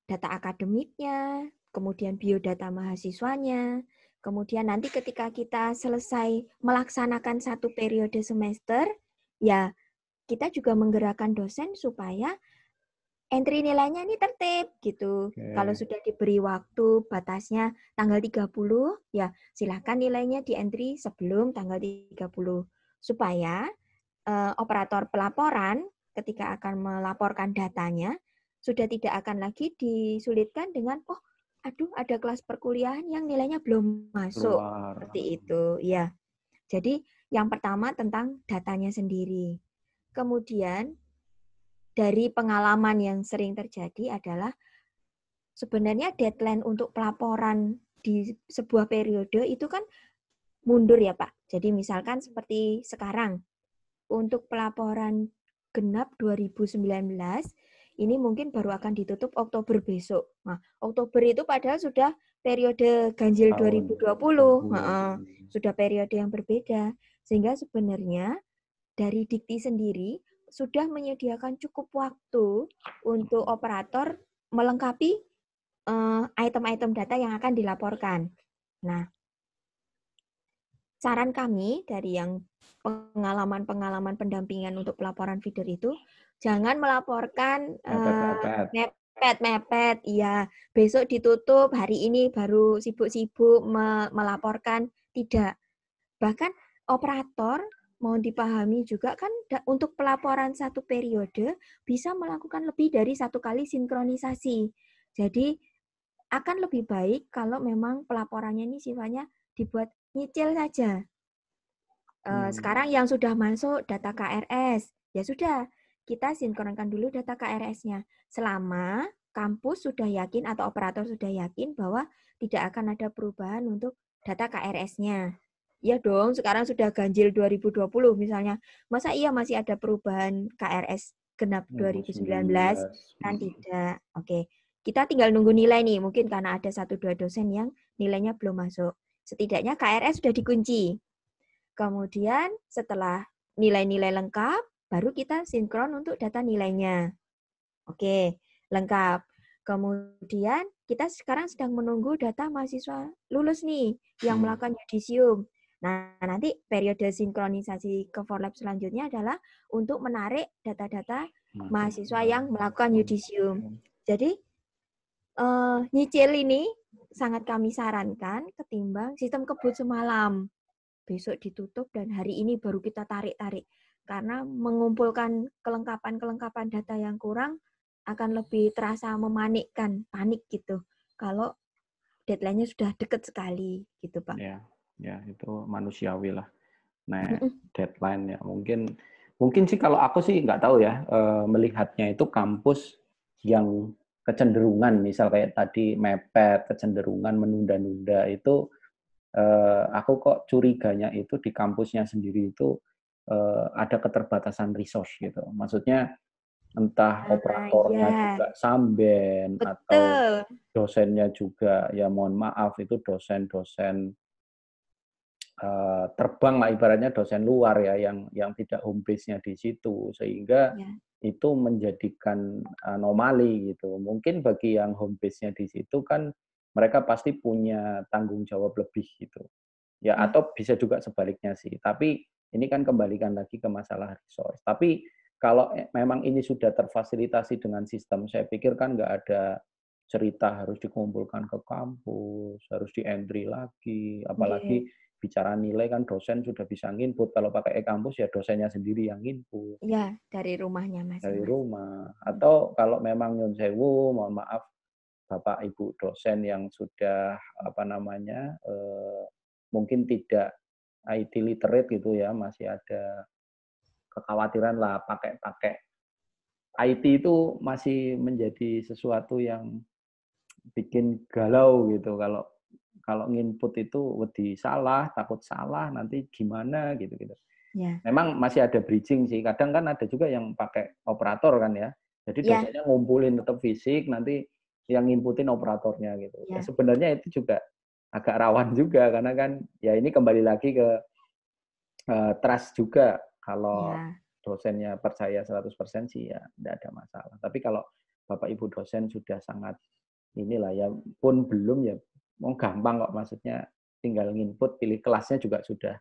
data akademiknya, kemudian biodata mahasiswanya, kemudian nanti ketika kita selesai melaksanakan satu periode semester, ya kita juga menggerakkan dosen supaya entry nilainya ini tertib gitu. Kalau sudah diberi waktu batasnya tanggal 30, ya silakan nilainya di entry sebelum tanggal 30. Supaya operator pelaporan ketika akan melaporkan datanya sudah tidak akan lagi disulitkan dengan aduh ada kelas perkuliahan yang nilainya belum masuk. Seperti itu, ya. Jadi yang pertama tentang datanya sendiri. Kemudian dari pengalaman yang sering terjadi adalah sebenarnya deadline untuk pelaporan di sebuah periode itu kan mundur ya Pak. Jadi misalkan seperti sekarang, untuk pelaporan genap 2019, ini mungkin baru akan ditutup Oktober besok. Nah, Oktober itu padahal sudah periode ganjil 2020, sudah periode yang berbeda. Sehingga sebenarnya dari Dikti sendiri sudah menyediakan cukup waktu untuk operator melengkapi item-item data yang akan dilaporkan. Nah, saran kami dari yang pengalaman-pengalaman pendampingan untuk pelaporan feeder itu, jangan melaporkan mepet-mepet. Iya, besok ditutup, hari ini baru sibuk-sibuk melaporkan. Tidak. Bahkan operator mau dipahami juga kan untuk pelaporan satu periode bisa melakukan lebih dari satu kali sinkronisasi. Jadi akan lebih baik kalau memang pelaporannya ini sifatnya dibuat nyicil saja. Sekarang yang sudah masuk data KRS, ya sudah, kita sinkronkan dulu data KRS-nya. Selama kampus sudah yakin atau operator sudah yakin bahwa tidak akan ada perubahan untuk data KRS-nya. Ya dong, sekarang sudah ganjil 2020 misalnya. Masa iya masih ada perubahan KRS genap 2019? Kan tidak. Oke. Kita tinggal nunggu nilai nih, mungkin karena ada 1-2 dosen yang nilainya belum masuk. Setidaknya KRS sudah dikunci. Kemudian setelah nilai-nilai lengkap, baru kita sinkron untuk data nilainya. Oke, lengkap. Kemudian kita sekarang sedang menunggu data mahasiswa lulus nih, yang melakukan yudisium. Nah, nanti periode sinkronisasi ke Forlab selanjutnya adalah untuk menarik data-data mahasiswa yang melakukan yudisium. Jadi, nyicil ini sangat kami sarankan ketimbang sistem kebut semalam. Besok ditutup dan hari ini baru kita tarik-tarik. Karena mengumpulkan kelengkapan-kelengkapan data yang kurang akan lebih terasa memanikkan, panik gitu. Kalau deadline-nya sudah dekat sekali gitu, Pak. Ya itu manusiawi lah. Nah, deadline ya mungkin sih kalau aku sih nggak tahu ya, melihatnya itu kampus yang kecenderungan misal kayak tadi mepet, kecenderungan menunda-nunda itu aku kok curiganya itu di kampusnya sendiri itu ada keterbatasan resource gitu. Maksudnya entah operatornya juga samben atau dosennya juga ya mohon maaf itu dosen-dosen terbang lah ibaratnya dosen luar ya yang tidak home base-nya di situ sehingga itu menjadikan anomali gitu. Mungkin bagi yang home base-nya di situ kan mereka pasti punya tanggung jawab lebih gitu. Ya atau bisa juga sebaliknya sih. Tapi ini kan kembalikan lagi ke masalah resource. Tapi kalau memang ini sudah terfasilitasi dengan sistem, saya pikir kan nggak ada cerita harus dikumpulkan ke kampus, harus di-entry lagi, apalagi Nggih. bicara nilai kan dosen sudah bisa nginput, kalau pakai e-kampus ya dosennya sendiri yang nginput Iya, dari rumahnya dari masing-masing. rumah. Atau kalau memang nyun sewu, mohon maaf Bapak Ibu dosen yang sudah apa namanya mungkin tidak IT literate gitu ya, masih ada kekhawatiran lah pakai IT itu masih menjadi sesuatu yang bikin galau gitu kalau kalau nginput itu wedi salah, takut salah, nanti gimana gitu. Ya. Memang masih ada bridging sih. Kadang kan ada juga yang pakai operator kan ya. Jadi Ya, dosennya ngumpulin tetap fisik, nanti yang nginputin operatornya gitu. Ya ya, sebenarnya itu juga agak rawan juga karena kan ya ini kembali lagi ke trust juga. Kalau ya. dosennya percaya 100% sih ya tidak ada masalah. Tapi kalau Bapak Ibu dosen sudah sangat inilah ya pun belum ya mau gampang kok, maksudnya tinggal nginput, pilih kelasnya juga sudah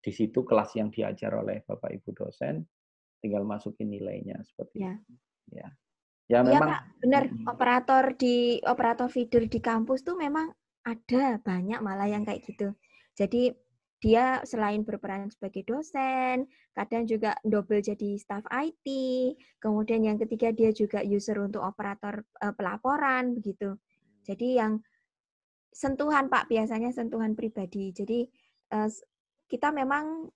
di situ kelas yang diajar oleh Bapak Ibu dosen, tinggal masukin nilainya seperti Ya. itu. Ya, ya Iya memang. Kak, benar. Operator feeder di kampus tuh memang ada banyak malah yang kayak gitu. Jadi dia selain berperan sebagai dosen, kadang juga double jadi staff IT. Kemudian yang ketiga dia juga user untuk operator pelaporan begitu. Jadi yang sentuhan Pak, biasanya sentuhan pribadi. Jadi kita memang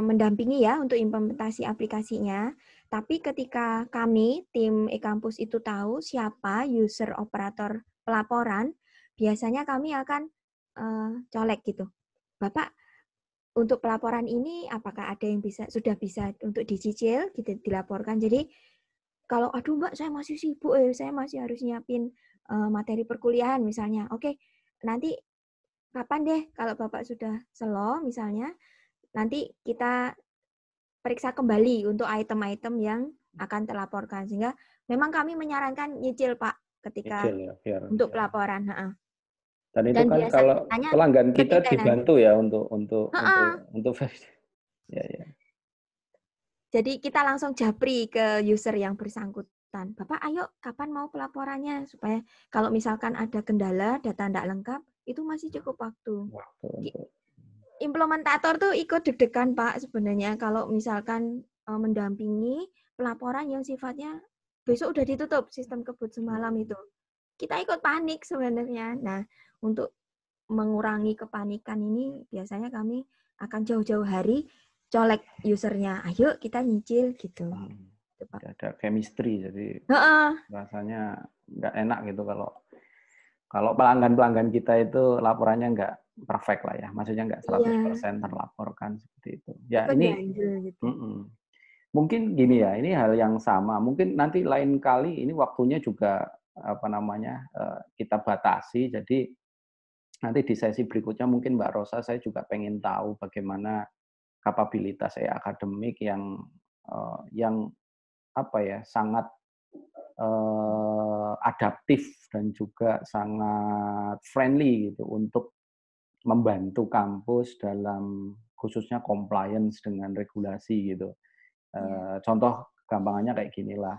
mendampingi ya untuk implementasi aplikasinya. Tapi ketika kami, tim e-kampus itu tahu siapa user operator pelaporan, biasanya kami akan colek gitu. Bapak, untuk pelaporan ini apakah ada yang sudah bisa untuk dicicil, gitu, dilaporkan. Jadi kalau aduh Mbak saya masih sibuk saya masih harus nyiapin materi perkuliahan misalnya. Oke, nanti kapan deh kalau Bapak sudah slow misalnya, nanti kita periksa kembali untuk item-item yang akan terlaporkan. Sehingga memang kami menyarankan nyicil Pak ketika Kecil ya, biar untuk ya. pelaporan. Dan itu Dan kan kalau biasanya pelanggan kita kedetailan. dibantu ya untuk ya ya. Jadi kita langsung japri ke user yang bersangkutan. Bapak, ayo kapan mau pelaporannya? Supaya kalau misalkan ada kendala, data tidak lengkap, itu masih cukup waktu. Waktu untuk Implementator tuh ikut deg-degan, Pak, sebenarnya. Kalau misalkan mendampingi pelaporan yang sifatnya besok udah ditutup sistem kebut semalam itu. Kita ikut panik sebenarnya. Nah, untuk mengurangi kepanikan ini, biasanya kami akan jauh-jauh hari colek usernya. Ayo kita nyicil gitu. ada chemistry, jadi Heeh. rasanya nggak enak gitu kalau kalau pelanggan-pelanggan kita itu laporannya nggak perfect lah ya, maksudnya nggak Iya, 100% terlaporkan seperti itu. Ya ikut ini ganjil gitu. mungkin gini ya, ini hal yang sama. Mungkin nanti lain kali ini waktunya juga apa namanya kita batasi. Jadi nanti di sesi berikutnya mungkin Mbak Rosa saya juga pengen tahu bagaimana kapabilitas akademik yang apa ya sangat adaptif dan juga sangat friendly gitu untuk membantu kampus dalam khususnya compliance dengan regulasi gitu. Ya, Contoh gampangannya kayak ginilah.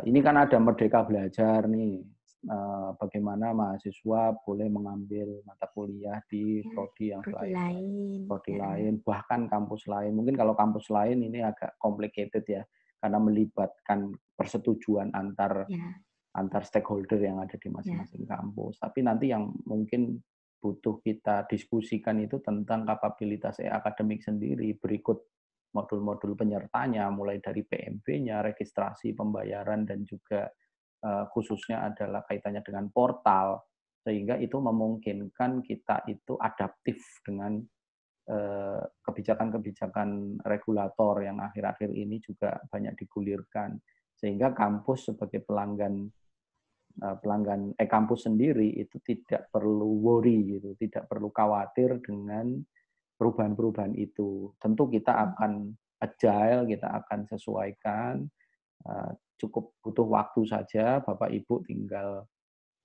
Ini kan ada Merdeka Belajar nih. Bagaimana mahasiswa boleh mengambil mata kuliah di ya. prodi yang Prodi lain, lain. prodi Ya, lain, bahkan kampus lain. Mungkin kalau kampus lain ini agak complicated ya, karena melibatkan persetujuan antar ya, antar stakeholder yang ada di ya. masing-masing kampus. Tapi nanti yang mungkin butuh kita diskusikan itu tentang kapabilitas akademik sendiri, berikut modul-modul penyertanya, mulai dari PMB-nya, registrasi, pembayaran, dan juga khususnya adalah kaitannya dengan portal, sehingga itu memungkinkan kita itu adaptif dengan kebijakan-kebijakan regulator yang akhir-akhir ini juga banyak digulirkan, sehingga kampus sebagai pelanggan kampus sendiri itu tidak perlu worry gitu, tidak perlu khawatir dengan perubahan-perubahan itu. Tentu kita akan agile, kita akan sesuaikan, cukup butuh waktu saja, Bapak Ibu tinggal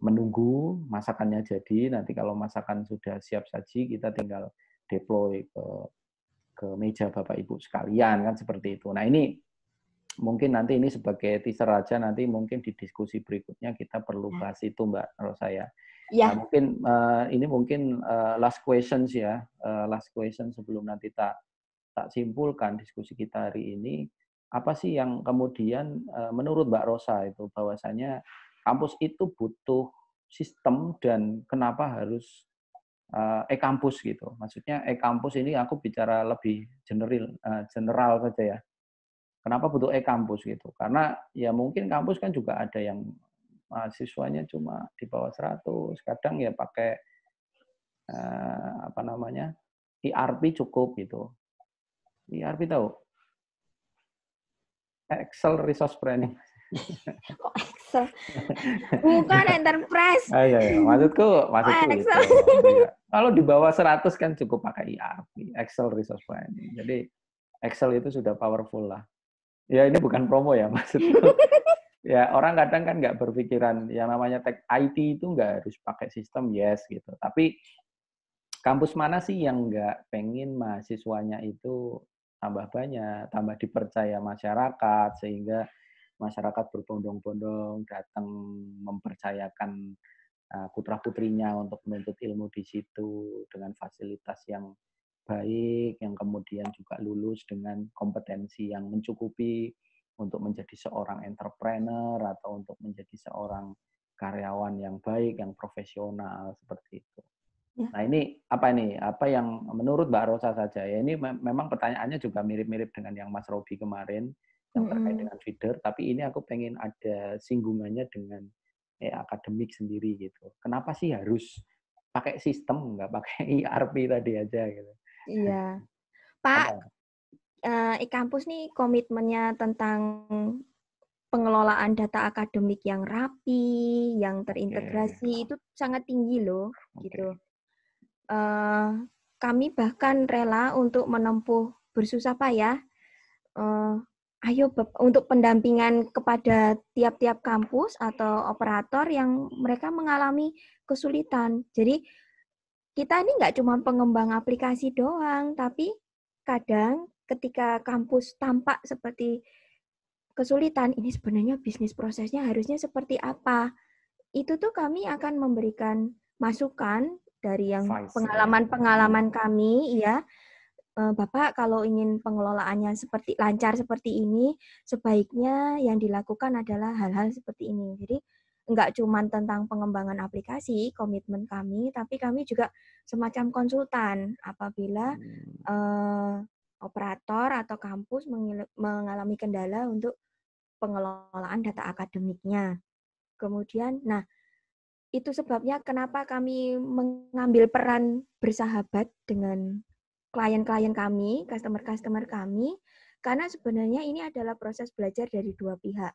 menunggu masakannya jadi, nanti kalau masakan sudah siap saji, kita tinggal deploy ke meja Bapak Ibu sekalian, kan seperti itu. Nah ini mungkin nanti ini sebagai teaser aja, nanti mungkin di diskusi berikutnya kita perlu bahas itu Mbak Rosa ya. Ya. Nah, mungkin ini mungkin last questions ya, last question sebelum nanti tak simpulkan diskusi kita hari ini. Apa sih yang kemudian menurut Mbak Rosa itu bahwasanya kampus itu butuh sistem dan kenapa harus e-kampus gitu. Maksudnya e-kampus ini aku bicara lebih general saja ya. Kenapa butuh e-kampus gitu? Karena ya mungkin kampus kan juga ada yang mahasiswanya cuma di bawah 100, kadang ya pakai apa namanya? ERP cukup gitu. ERP tahu? Excel Resource Planning. Kok Excel? Bukan enterprise. Iya, ya. Maksudku Excel. itu. Ya. Kalau di bawah 100 kan cukup pakai ERP, Excel Resource Planning. Jadi Excel itu sudah powerful lah. Ya ini bukan promo ya, maksudku. Ya orang kadang kan nggak berpikiran yang namanya tech IT itu nggak harus pakai sistem, yes gitu. Tapi kampus mana sih yang nggak pengen mahasiswanya itu tambah banyak, tambah dipercaya masyarakat, sehingga masyarakat berbondong-bondong datang mempercayakan putra-putrinya untuk menuntut ilmu di situ dengan fasilitas yang baik, yang kemudian juga lulus dengan kompetensi yang mencukupi untuk menjadi seorang entrepreneur atau untuk menjadi seorang karyawan yang baik, yang profesional seperti itu. Ya. Nah ini apa nih? Apa yang menurut Mbak Rosa saja ya? Ini memang pertanyaannya juga mirip-mirip dengan yang Mas Robi kemarin yang terkait dengan feeder, tapi ini aku pengen ada singgungannya dengan akademik sendiri gitu. Kenapa sih harus pakai sistem, nggak pakai ERP tadi aja gitu? Iya. Pak, e-kampus nih komitmennya tentang pengelolaan data akademik yang rapi, yang terintegrasi itu sangat tinggi loh, gitu. Kami bahkan rela untuk menempuh bersusah payah, untuk pendampingan kepada tiap-tiap kampus atau operator yang mereka mengalami kesulitan. Jadi kita ini nggak cuma pengembang aplikasi doang, tapi kadang ketika kampus tampak seperti kesulitan, ini sebenarnya bisnis prosesnya harusnya seperti apa. Itu tuh kami akan memberikan masukan dari yang pengalaman-pengalaman kami, ya. Bapak kalau ingin pengelolaannya lancar seperti ini, sebaiknya yang dilakukan adalah hal-hal seperti ini. Jadi enggak cuma tentang pengembangan aplikasi, komitmen kami, tapi kami juga semacam konsultan apabila operator atau kampus mengalami kendala untuk pengelolaan data akademiknya. Kemudian, nah itu sebabnya kenapa kami mengambil peran bersahabat dengan klien-klien kami, customer-customer kami, karena sebenarnya ini adalah proses belajar dari dua pihak.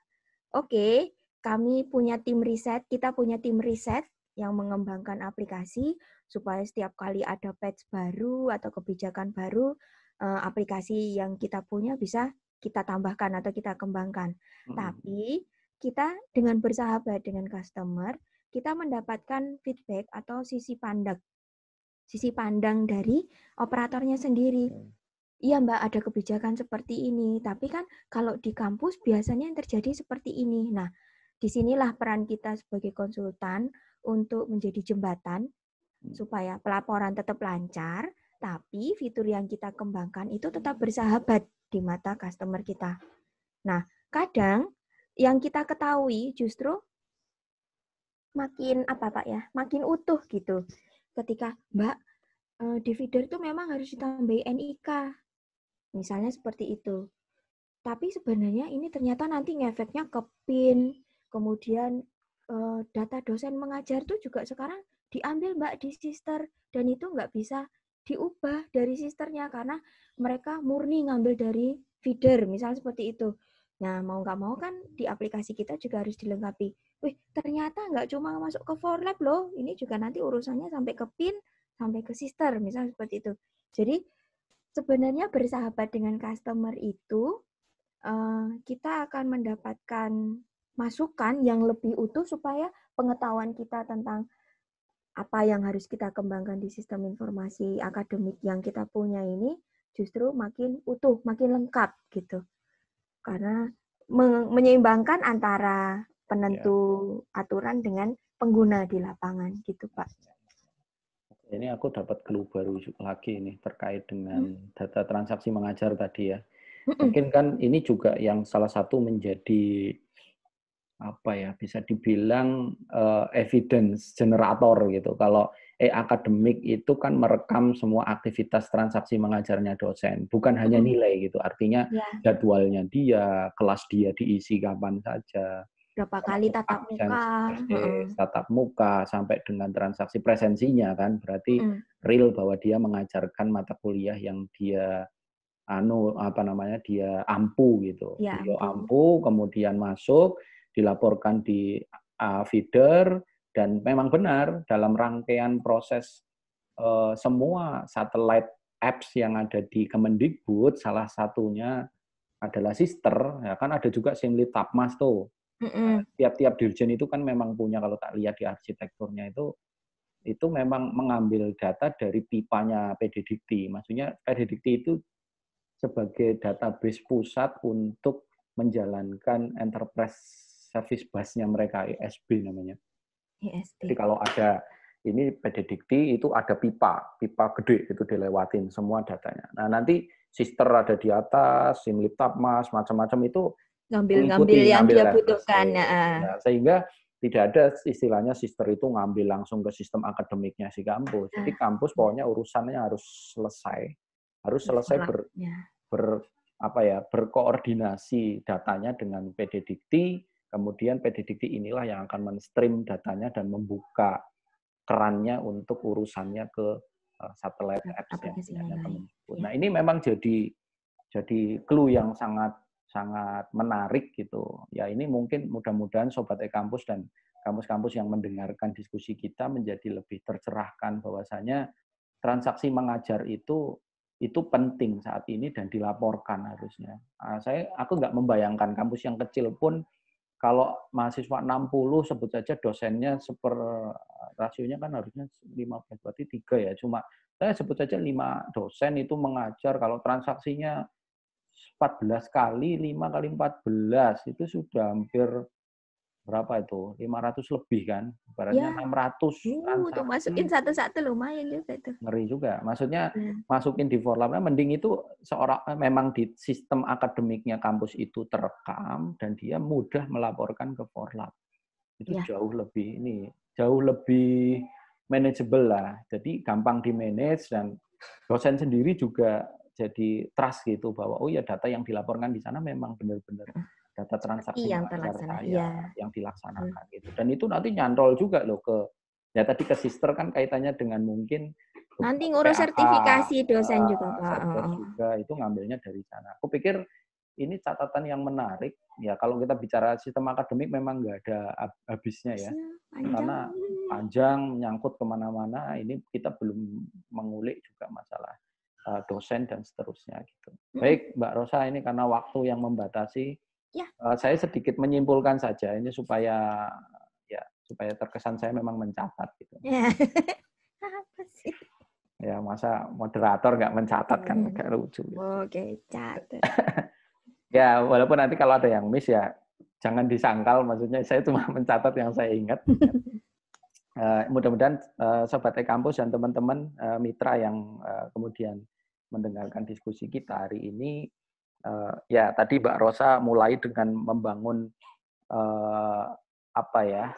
Oke, kami punya tim riset, kita punya tim riset yang mengembangkan aplikasi supaya setiap kali ada patch baru atau kebijakan baru, aplikasi yang kita punya bisa kita tambahkan atau kita kembangkan. Tapi kita dengan bersahabat dengan customer, kita mendapatkan feedback atau sisi pandang dari operatornya sendiri. Iya Mbak, ada kebijakan seperti ini, tapi kan kalau di kampus biasanya yang terjadi seperti ini. Nah, disinilah peran kita sebagai konsultan untuk menjadi jembatan supaya pelaporan tetap lancar, tapi fitur yang kita kembangkan itu tetap bersahabat di mata customer kita. Nah, kadang yang kita ketahui justru makin makin utuh gitu. Ketika Mbak, di feeder itu memang harus ditambahi NIK, misalnya seperti itu. Tapi sebenarnya ini ternyata nanti ngefeknya ke PIN, kemudian data dosen mengajar tuh juga sekarang diambil Mbak di sister, dan itu nggak bisa diubah dari sisternya karena mereka murni ngambil dari feeder, misalnya seperti itu. Nah, mau nggak mau kan di aplikasi kita juga harus dilengkapi. Wih, ternyata nggak cuma masuk ke ForLab loh, ini juga nanti urusannya sampai ke PIN, sampai ke sister, misalnya seperti itu. Jadi sebenarnya bersahabat dengan customer itu, kita akan mendapatkan masukan yang lebih utuh supaya pengetahuan kita tentang apa yang harus kita kembangkan di sistem informasi akademik yang kita punya ini justru makin utuh, makin lengkap gitu. Karena menyeimbangkan antara penentu aturan dengan pengguna di lapangan gitu, Pak. Ini aku dapat clue baru lagi nih terkait dengan data transaksi mengajar tadi ya. Mungkin kan ini juga yang salah satu menjadi apa ya, bisa dibilang evidence generator gitu. Kalau akademik itu kan merekam semua aktivitas transaksi mengajarnya dosen, bukan hanya nilai gitu. Artinya jadwalnya dia, kelas dia diisi kapan saja, berapa kali tatap muka, tatap muka sampai dengan transaksi presensinya kan, berarti real bahwa dia mengajarkan mata kuliah yang dia dia ampu gitu. Beliau ampu, kemudian masuk, dilaporkan di feeder, dan memang benar dalam rangkaian proses semua satellite apps yang ada di Kemendikbud, salah satunya adalah Sister, ya kan ada juga Simlitapmas tuh. Tiap-tiap dirjen itu kan memang punya, kalau tak lihat di arsitekturnya itu memang mengambil data dari pipanya PDDikti. Maksudnya PDDikti itu sebagai database pusat untuk menjalankan enterprise service bus-nya mereka, ESB namanya. Jadi kalau ada ini PDDikti itu ada pipa gede itu dilewatin semua datanya. Nah nanti Sister ada di atas, Simlitapmas, macam-macam itu ngambil yang dia butuhkan. Ya, sehingga tidak ada istilahnya Sister itu ngambil langsung ke sistem akademiknya si kampus. Jadi kampus pokoknya urusannya harus selesai berkoordinasi datanya dengan PDDikti, kemudian PDDikti inilah yang akan men-stream datanya dan membuka kerannya untuk urusannya ke satellite apps yang punyanya Kemendikbud. Nah, ini memang jadi clue yang sangat menarik gitu. Ya, ini mungkin mudah-mudahan Sobat e-Kampus dan kampus-kampus yang mendengarkan diskusi kita menjadi lebih tercerahkan bahwasanya transaksi mengajar itu penting saat ini dan dilaporkan harusnya. Aku nggak membayangkan kampus yang kecil pun kalau mahasiswa 60 sebut saja dosennya rasionya kan harusnya 15 berarti 3 ya. Cuma saya sebut saja 5 dosen itu mengajar, kalau transaksinya 14 kali 5 kali 14 itu sudah hampir berapa itu? 500 lebih kan? Ibaratnya 600 transaksi. Itu masukin satu-satu lumayan juga itu. Ngeri juga. Maksudnya masukin di Forlabnya mending itu memang di sistem akademiknya kampus itu terekam dan dia mudah melaporkan ke Forlab. Itu jauh lebih manageable lah. Jadi gampang di-manage dan dosen sendiri juga jadi trust gitu bahwa oh ya data yang dilaporkan di sana memang benar-benar data transaksi yang mengajar terlaksana, saya yang dilaksanakan gitu. Dan itu nanti nyantol juga loh tadi ke Sister kan kaitannya dengan mungkin nanti ngurus sertifikasi dosen juga, Pak. Juga itu ngambilnya dari sana. Aku pikir ini catatan yang menarik. Ya kalau kita bicara sistem akademik memang nggak ada habisnya ya. Karena panjang, menyangkut kemana-mana. Ini kita belum mengulik juga masalah dosen dan seterusnya gitu. Baik, Mbak Rosa, ini karena waktu yang membatasi, saya sedikit menyimpulkan saja ini supaya terkesan saya memang mencatat gitu. Apa sih? Ya masa moderator nggak mencatat kan agak lucu. Oke, catat. Ya walaupun nanti kalau ada yang miss ya jangan disangkal, maksudnya saya cuma mencatat yang saya ingat. Mudah-mudahan Sobat e-Kampus dan teman-teman mitra yang kemudian mendengarkan diskusi kita hari ini, ya tadi Mbak Rosa mulai dengan membangun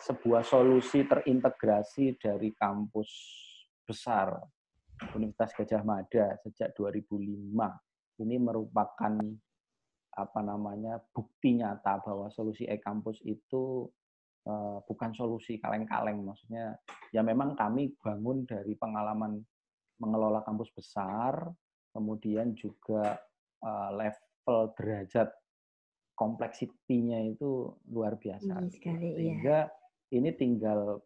sebuah solusi terintegrasi dari kampus besar Universitas Gadjah Mada sejak 2005. Ini merupakan bukti nyata bahwa solusi e-kampus itu bukan solusi kaleng-kaleng. Maksudnya ya memang kami bangun dari pengalaman mengelola kampus besar, kemudian juga level derajat kompleksitinya itu luar biasa. Sehingga ini tinggal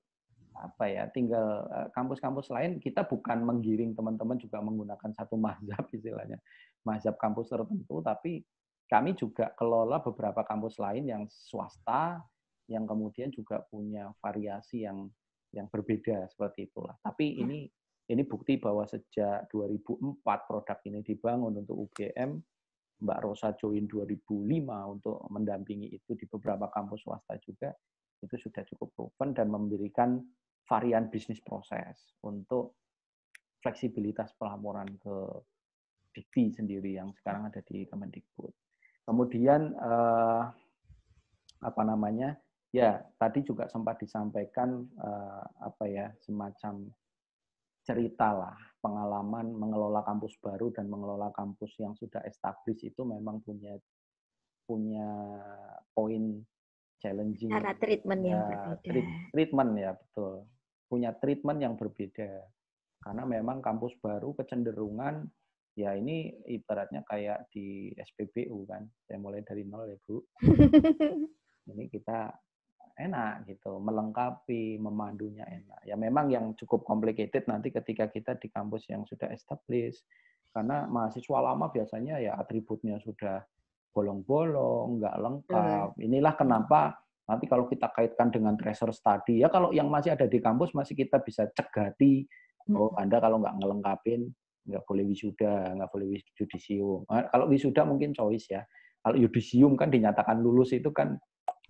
kampus-kampus lain, kita bukan menggiring teman-teman juga menggunakan satu mazhab istilahnya, mazhab kampus tertentu, tapi kami juga kelola beberapa kampus lain yang swasta, yang kemudian juga punya variasi yang berbeda seperti itulah. Tapi ini bukti bahwa sejak 2004 produk ini dibangun untuk UGM, Mbak Rosa join 2005 untuk mendampingi itu di beberapa kampus swasta juga, itu sudah cukup proven dan memberikan varian bisnis proses untuk fleksibilitas pelaporan ke Dikti sendiri yang sekarang ada di Kemendikbud. Kemudian apa namanya? Ya, tadi juga sempat disampaikan semacam cerita lah, pengalaman mengelola kampus baru dan mengelola kampus yang sudah established itu memang punya poin challenging. Cara treatment yang berbeda. Treatment ya, betul. Punya treatment yang berbeda. Karena memang kampus baru kecenderungan, ya ini ibaratnya kayak di SPBU kan. Saya mulai dari nol ya, Bu. Ini kita enak gitu, melengkapi, memandunya enak. Ya memang yang cukup complicated nanti ketika kita di kampus yang sudah established. Karena mahasiswa lama biasanya ya atributnya sudah bolong-bolong, nggak lengkap. Inilah kenapa nanti kalau kita kaitkan dengan tracer study, ya kalau yang masih ada di kampus masih kita bisa cegati, oh Anda kalau nggak ngelengkapin, nggak boleh wisuda, nggak boleh yudisium. Kalau wisuda mungkin choice ya. Kalau yudisium kan dinyatakan lulus itu kan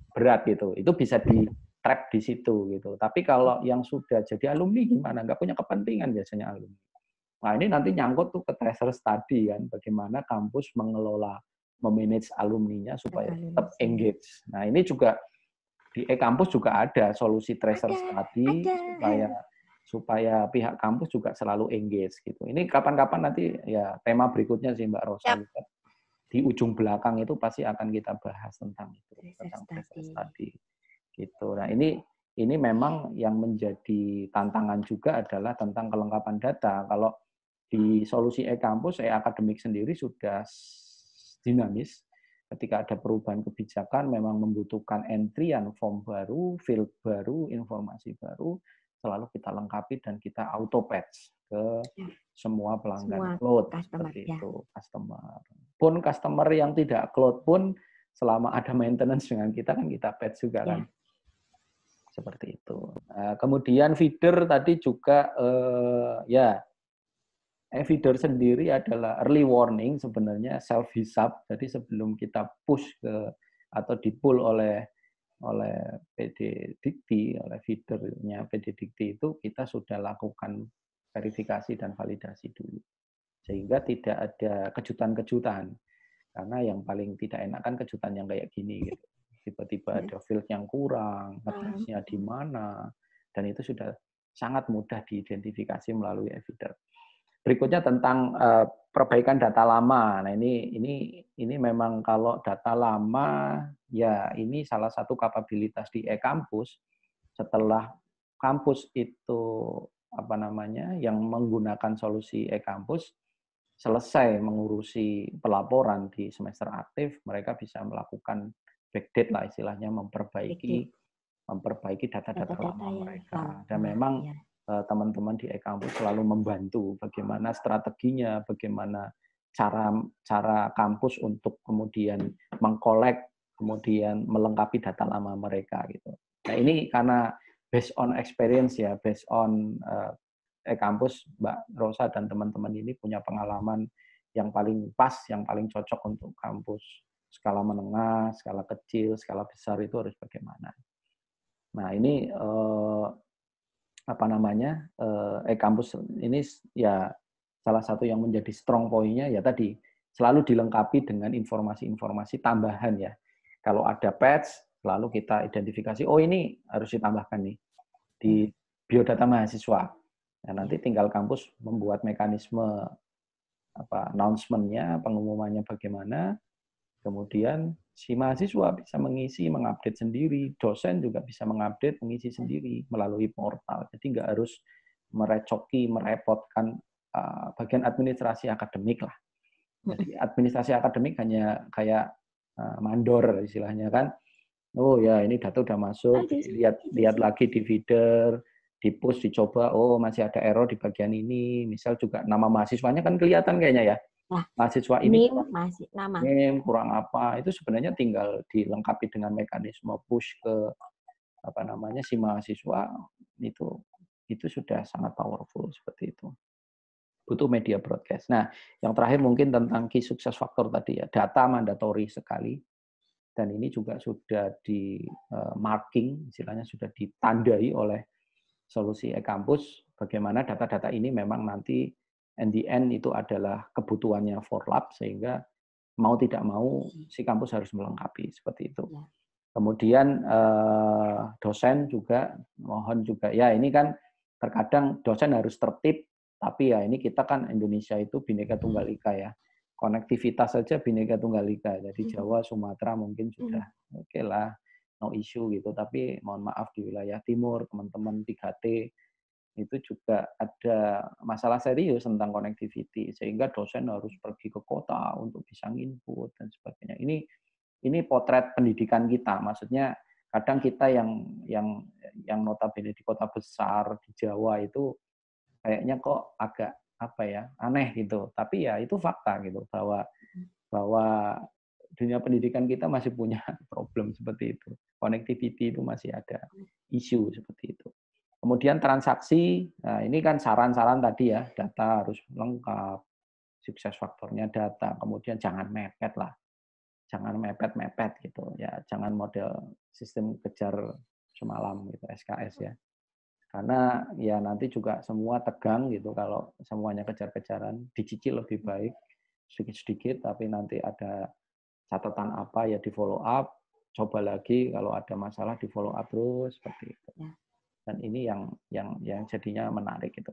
berat gitu, itu bisa di trap di situ gitu. Tapi kalau yang sudah jadi alumni gimana? Nggak punya kepentingan biasanya alumni. Nah ini nanti nyangkut tuh ke tracer study kan, bagaimana kampus mengelola, memanage alumninya supaya tetap engage. Nah ini juga di e-kampus juga ada solusi tracer study supaya pihak kampus juga selalu engage gitu. Ini kapan-kapan nanti ya tema berikutnya sih Mbak Rosa. Di ujung belakang itu pasti akan kita bahas tentang itu, tentang tracer study gitu. Nah ini memang yang menjadi tantangan juga adalah tentang kelengkapan data. Kalau di solusi e-kampus, e-akademik sendiri sudah dinamis. Ketika ada perubahan kebijakan, memang membutuhkan entrian form baru, field baru, informasi baru, selalu kita lengkapi dan kita auto patch ke semua pelanggan cloud seperti itu, customer. Pun customer yang tidak cloud pun selama ada maintenance dengan kita kan kita patch juga kan. Seperti itu. Kemudian feeder tadi juga feeder sendiri adalah early warning sebenarnya, self hisab. Jadi sebelum kita push ke atau di-pull oleh PD Dikti, oleh feedernya PD Dikti itu kita sudah lakukan verifikasi dan validasi dulu. Sehingga tidak ada kejutan-kejutan. Karena yang paling tidak enak kan kejutan yang kayak gini gitu. Tiba-tiba ada field yang kurang, ngetesnya di mana, dan itu sudah sangat mudah diidentifikasi melalui feeder. Berikutnya tentang perbaikan data lama. Nah ini memang kalau data lama ya ini salah satu kapabilitas di e-kampus. Setelah kampus itu yang menggunakan solusi e-kampus selesai mengurusi pelaporan di semester aktif, mereka bisa melakukan backdate lah istilahnya, memperbaiki data-data lama mereka. Dan memang teman-teman di e-kampus selalu membantu bagaimana strateginya, bagaimana cara kampus untuk kemudian mengkolek, kemudian melengkapi data lama mereka gitu. Nah ini karena based on experience ya, based on e-kampus, Mbak Rosa dan teman-teman ini punya pengalaman yang paling pas, yang paling cocok untuk kampus skala menengah, skala kecil, skala besar itu harus bagaimana. Nah ini e-kampus ini ya salah satu yang menjadi strong point-nya ya tadi selalu dilengkapi dengan informasi-informasi tambahan ya. Kalau ada patch selalu kita identifikasi, oh ini harus ditambahkan nih di biodata mahasiswa. Nah, nanti tinggal kampus membuat mekanisme announcement-nya, pengumumannya bagaimana, kemudian si mahasiswa bisa mengisi, mengupdate sendiri, dosen juga bisa mengupdate, mengisi sendiri melalui portal. Jadi nggak harus merecoki, merepotkan bagian administrasi akademik lah. Jadi administrasi akademik hanya kayak mandor istilahnya kan. Oh ya ini data udah masuk, lihat lagi di feeder, di push, dicoba, oh masih ada error di bagian ini. Misal juga nama mahasiswanya kan kelihatan kayaknya ya. Mahasiswa ini kurang apa, itu sebenarnya tinggal dilengkapi dengan mekanisme push ke si mahasiswa, itu sudah sangat powerful seperti itu. butuh media broadcast. Nah, yang terakhir mungkin tentang key success factor tadi ya, data mandatory sekali, dan ini juga sudah di marking, istilahnya sudah ditandai oleh solusi e-kampus, bagaimana data-data ini memang nanti in the end itu adalah kebutuhannya for lab, sehingga mau tidak mau si kampus harus melengkapi seperti itu. Kemudian dosen juga, mohon juga, ya ini kan terkadang dosen harus tertib, tapi ya ini kita kan Indonesia itu Bhinneka Tunggal Ika ya. Konektivitas saja Bhinneka Tunggal Ika. Jadi Jawa, Sumatera mungkin sudah oke lah, no issue gitu. Tapi mohon maaf di wilayah timur, teman-teman 3T, itu juga ada masalah serius tentang connectivity. Sehingga dosen harus pergi ke kota untuk bisa nginput dan sebagainya. Ini potret pendidikan kita. Maksudnya kadang kita yang notabene di kota besar di Jawa itu kayaknya kok agak apa ya, aneh gitu. Tapi ya itu fakta gitu, bahwa dunia pendidikan kita masih punya problem seperti itu. Connectivity itu masih ada isu seperti itu. Kemudian transaksi, nah ini kan saran-saran tadi ya, data harus lengkap, sukses faktornya data, kemudian jangan mepet lah. Jangan mepet-mepet gitu ya, jangan model sistem kejar semalam gitu, SKS ya. Karena ya nanti juga semua tegang gitu kalau semuanya kejar-kejaran, dicicil lebih baik sedikit-sedikit, tapi nanti ada catatan apa ya di follow up, coba lagi kalau ada masalah di follow up terus seperti itu. Dan ini yang jadinya menarik gitu.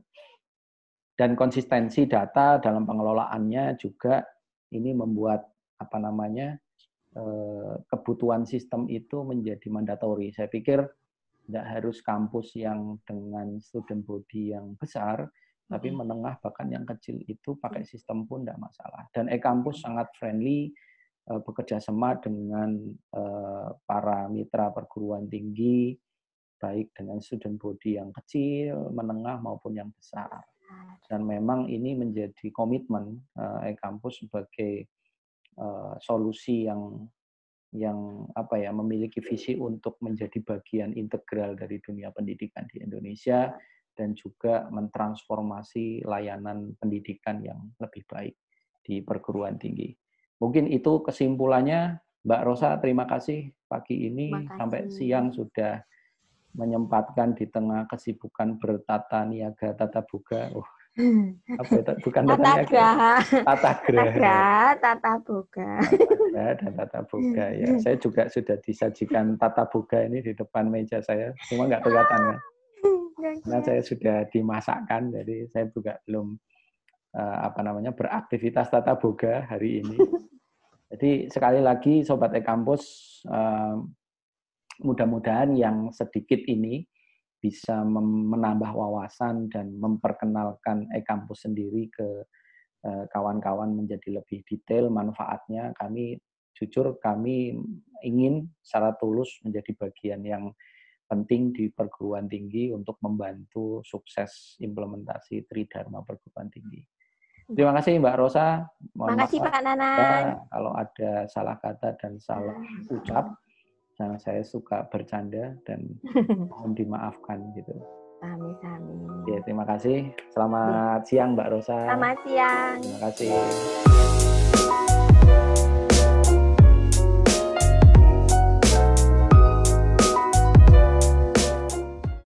Dan konsistensi data dalam pengelolaannya juga ini membuat apa namanya kebutuhan sistem itu menjadi mandatori. Saya pikir tidak harus kampus yang dengan student body yang besar, tapi menengah bahkan yang kecil itu pakai sistem pun tidak masalah. Dan e-kampus sangat friendly, bekerja sama dengan para mitra perguruan tinggi, baik dengan student body yang kecil, menengah maupun yang besar. Dan memang ini menjadi komitmen e-kampus sebagai solusi yang apa ya, memiliki visi untuk menjadi bagian integral dari dunia pendidikan di Indonesia dan juga mentransformasi layanan pendidikan yang lebih baik di perguruan tinggi. Mungkin itu kesimpulannya, Mbak Rosa. Terima kasih pagi ini sampai siang sudah menyempatkan di tengah kesibukan bertata niaga tata boga. Apa itu? Bukan tata graha, tata boga dan tata boga ya. Saya juga sudah disajikan tata boga ini di depan meja saya, cuma nggak kelihatan kan? Karena saya sudah dimasakkan, jadi saya juga belum beraktivitas tata boga hari ini. Jadi sekali lagi Sobat e-kampus, mudah-mudahan yang sedikit ini bisa menambah wawasan dan memperkenalkan e-kampus sendiri ke kawan-kawan menjadi lebih detail manfaatnya. Kami ingin secara tulus menjadi bagian yang penting di perguruan tinggi untuk membantu sukses implementasi Tridharma perguruan tinggi. Terima kasih Mbak Rosa. Terima kasih Pak Nanan. Kalau ada salah kata dan salah ucap, karena saya suka bercanda dan mohon dimaafkan gitu. Amin. Ya, terima kasih. Selamat siang Mbak Rosa. Selamat siang. Terima kasih.